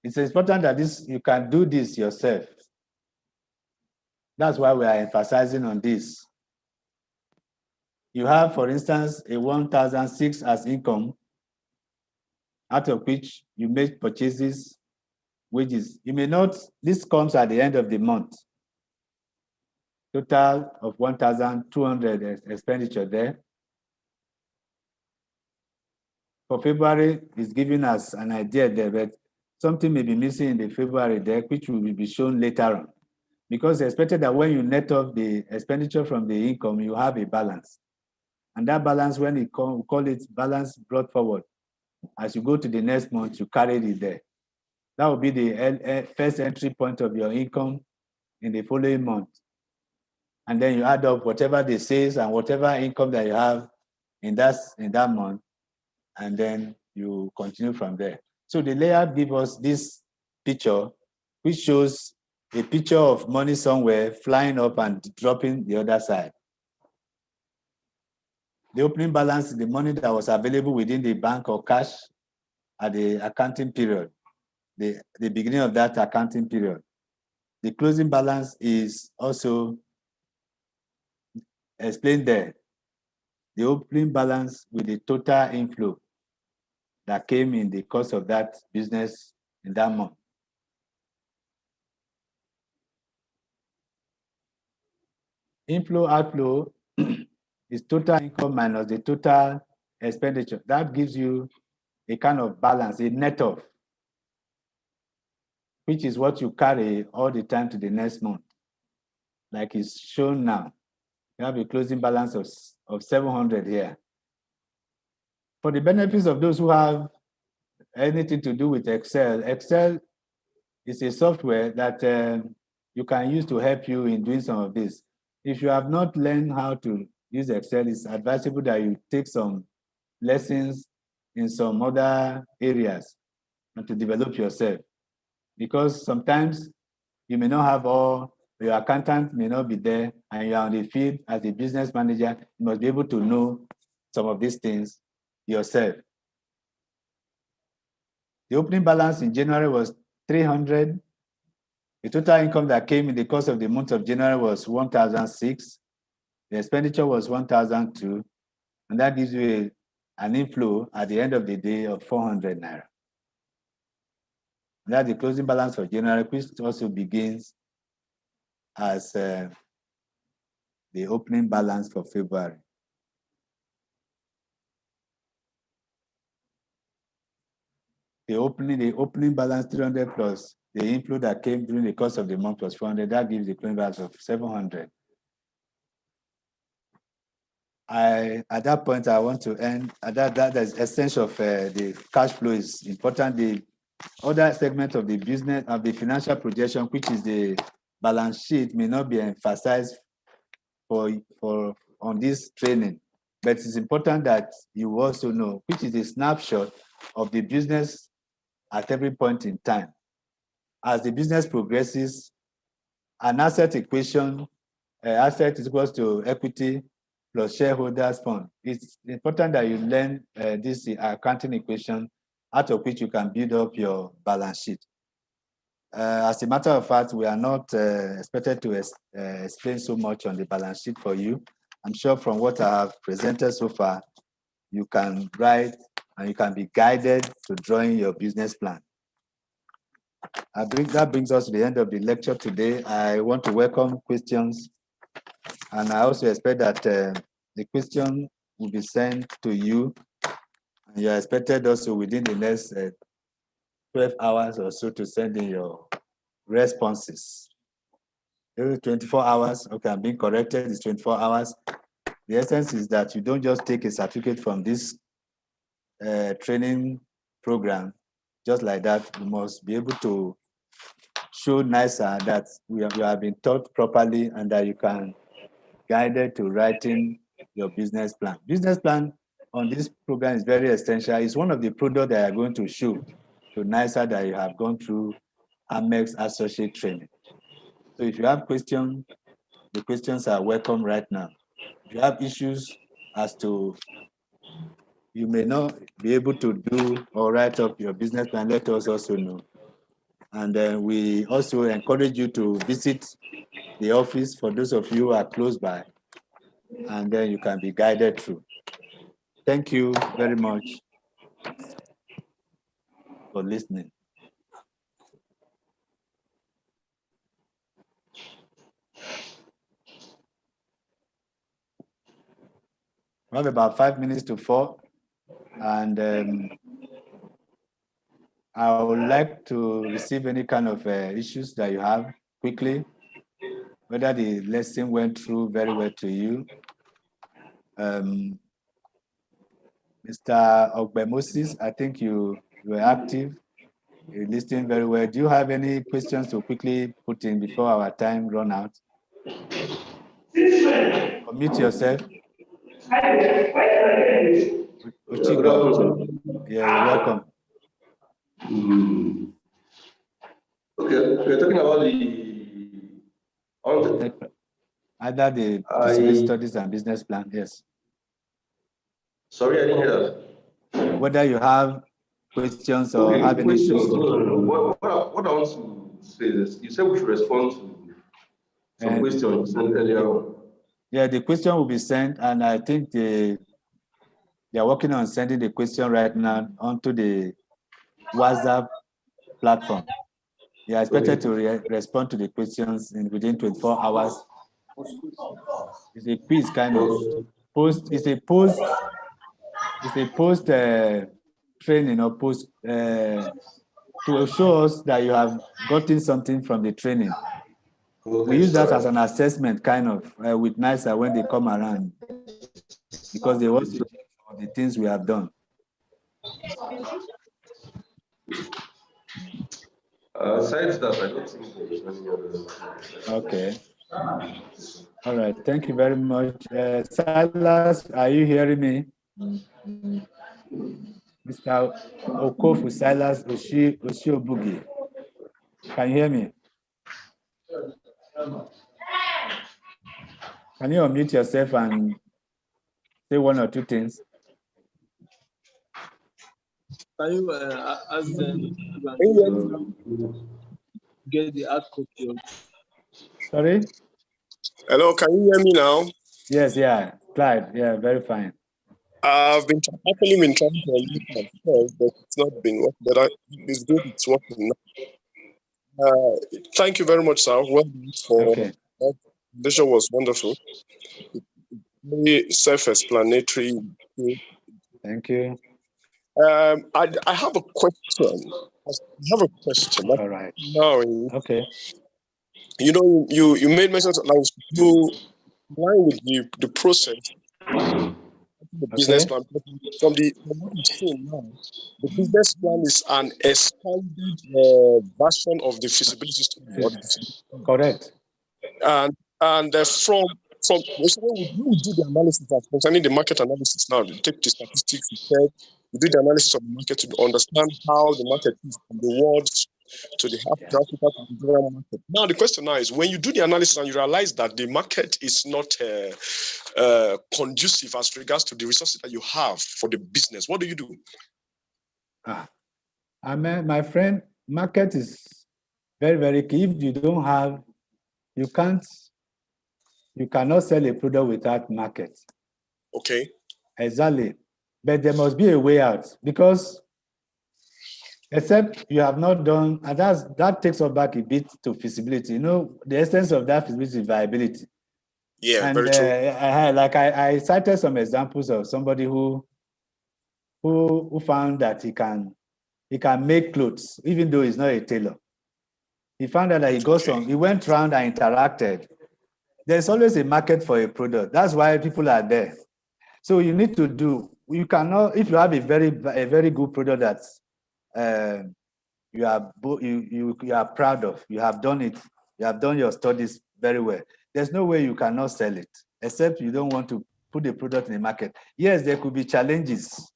It's important that you can do this yourself. That's why we are emphasizing on this. You have, for instance, a 1,006 as income, out of which you make purchases, wages. You may not, this comes at the end of the month. Total of 1,200 expenditure there. For February, is giving us an idea there, but something may be missing in the February there, which will be shown later on. Because it's expected that when you net off the expenditure from the income, you have a balance. And that balance, when we call it balance brought forward, as you go to the next month, you carry it there. That will be the first entry point of your income in the following month. And then you add up whatever the sales and whatever income that you have in that month, and then you continue from there. So the layout gives us this picture, which shows a picture of money somewhere flying up and dropping the other side. The opening balance is the money that was available within the bank or cash at the accounting period, the beginning of that accounting period. The closing balance is also explained there. The opening balance with the total inflow that came in the course of that business in that month. Inflow, outflow is total income minus the total expenditure. That gives you a kind of balance, a net off, which is what you carry all the time to the next month. Like it's shown now. You have a closing balance of 700 here. For the benefits of those who have anything to do with Excel, Excel is a software that you can use to help you in doing some of this. If you have not learned how to use Excel, it's advisable that you take some lessons in some other areas and to develop yourself. Because sometimes you may not have all, your accountant may not be there, and you're on the field as a business manager, you must be able to know some of these things yourself. The opening balance in January was 300. The total income that came in the course of the month of January was 1,006. The expenditure was 1,002. And that gives you an inflow at the end of the day of 400 naira. And that's the closing balance for January, which also begins as the opening balance for February. The opening balance 300 plus the inflow that came during the course of the month was 400. That gives the closing balance of 700. At that point, I want to end. That is essence of the cash flow is important. The other segment of the business of the financial projection, which is the balance sheet, may not be emphasized on this training, but it's important that you also know which is a snapshot of the business at every point in time. As the business progresses, an asset equation, asset is equal to equity plus shareholders fund. It's important that you learn this accounting equation out of which you can build up your balance sheet. As a matter of fact, we are not expected to explain so much on the balance sheet for you. I'm sure from what I have presented so far, you can write and you can be guided to drawing your business plan. That brings us to the end of the lecture today. I want to welcome questions, and I also expect that the question will be sent to you, and you are expected also within the next 12 hours or so to send in your responses. 24 hours, okay, I'm being corrected, it's 24 hours. The essence is that you don't just take a certificate from this training program just like that. You must be able to show nicer that you have been taught properly and that you can guided to writing your business plan. Business plan on this program is very essential. It's one of the products that are going to show to nicer that you have gone through AMEX associate training. So if you have questions, the questions are welcome right now. If you have issues as to you may not be able to do or write up your business plan, let us also know. And then we also encourage you to visit the office for those of you who are close by, and then you can be guided through. Thank you very much for listening. We have about 5 minutes to 4, and I would like to receive any kind of issues that you have quickly, whether the lesson went through very well to you. Mr. Ogbemosis, I think you were active, you're listening very well. Do you have any questions to quickly put in before our time run out? Unmute yourself. Uchigo. Yeah, you're welcome. Okay, we're talking about either the feasibility studies and business plan, yes. Sorry, I didn't hear that. Whether you have questions or have any issues. What I want to say is, you said we should respond to some questions sent earlier on. Yeah, the question will be sent, and I think they are working on sending the question right now onto the WhatsApp platform. They are expected to respond to the questions within 24 hours. It's a quiz kind of post. It's a post training or post to show us that you have gotten something from the training. We use that as an assessment kind of with NISA when they come around, because they want to check the things we have done. Besides that, I don't think there's any other. Okay. All right. Thank you very much. Silas, are you hearing me? Mr. Okofu Silas Oshiobugi. Can you hear me? Can you unmute yourself and say one or two things? Can you ask them to get the hard copy? Sorry? Hello, can you hear me now? Yes, yeah. Clyde, yeah, very fine. I've been trying to unmute myself, but it's not been working. But it's good, it's working now. Thank you very much, sir. Well, Okay. That presentation was wonderful. Very self-explanatory. Thank you. I have a question. All right. Now, okay. You know, you made mention that you line with the process. The business plan. From what you've seen now, the business plan is an expanded version of the feasibility study. Correct. And from when we do the analysis concerning the market analysis now, you take the statistics, you check, you do the analysis of the market to understand how the market is from the world to the Africa to the general market. Now, the question now is, when you do the analysis and you realize that the market is not conducive as regards to the resources that you have for the business, what do you do? My friend, market is very, very key. If you don't have, you cannot sell a product without market. Okay. Exactly. But there must be a way out, because except you have not done, and that takes us back a bit to feasibility. You know, the essence of that feasibility is viability. Yeah, and, very true. I cited some examples of somebody who found that he can make clothes, even though he's not a tailor. He found out that he went around and interacted. There's always a market for a product. That's why people are there. So you need to you cannot, if you have a very good product that's you are proud of, you have done it, you have done your studies very well, there's no way you cannot sell it, except you don't want to put the product in the market. Yes, there could be challenges.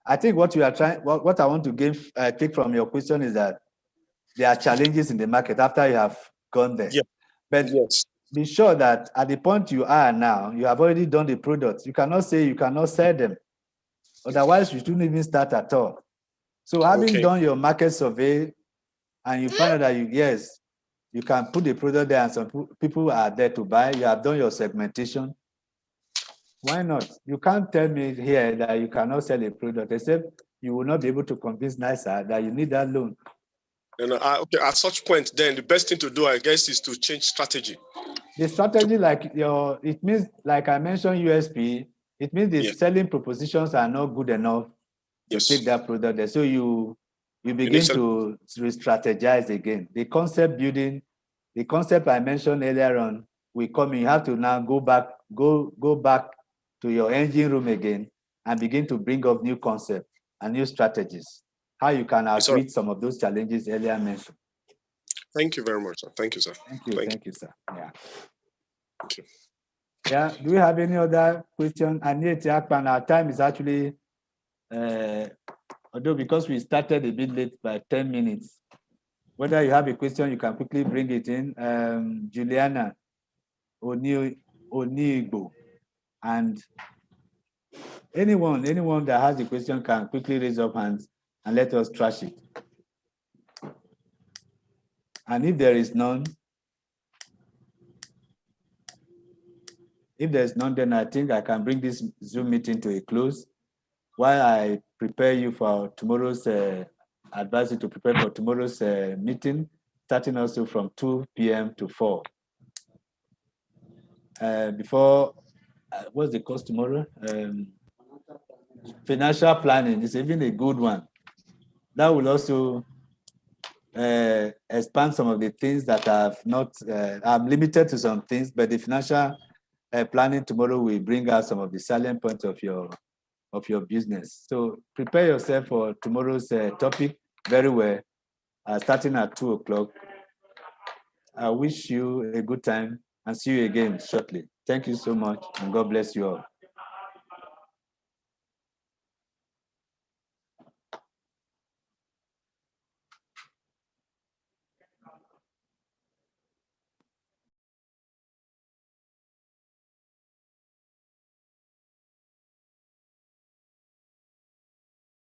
I think what I want to take from your question is that there are challenges in the market after you have gone there. Yeah. But be sure that at the point you are now, you have already done the products. You cannot say you cannot sell them. Otherwise, you shouldn't even start at all. So having done your market survey and you find out that you can put the product there and some people are there to buy, you have done your segmentation, why not? You can't tell me here that you cannot sell a product, except you will not be able to convince NISA that you need that loan. And okay, at such point, then the best thing to do, I guess, is to change strategy. The strategy, it means, like I mentioned, USP, it means the selling propositions are not good enough to take that product there. So you begin to re-strategize again. The concept building, the concept I mentioned earlier on, will come in. You have to now go back to your engine room again and begin to bring up new concepts and new strategies, how you can outreach some of those challenges earlier mentioned. Thank you very much, sir. Thank you, sir. Thank you, sir. Yeah. Thank you. Yeah, do we have any other question? I need to ask, and our time is actually, although because we started a bit late by 10 minutes, whether you have a question, you can quickly bring it in. Juliana Onigbo, and anyone that has a question can quickly raise up hands and let us trash it. And if there is none, then I think I can bring this Zoom meeting to a close while I prepare you for tomorrow's, advise you to prepare for tomorrow's meeting, starting also from 2 p.m. to 4. What's the course tomorrow? Financial planning is even a good one. That will also expand some of the things that have not, I'm limited to some things, but the financial planning tomorrow will bring out some of the salient points of your business. So prepare yourself for tomorrow's topic very well, starting at 2 o'clock. I wish you a good time and see you again shortly. Thank you so much, and God bless you all.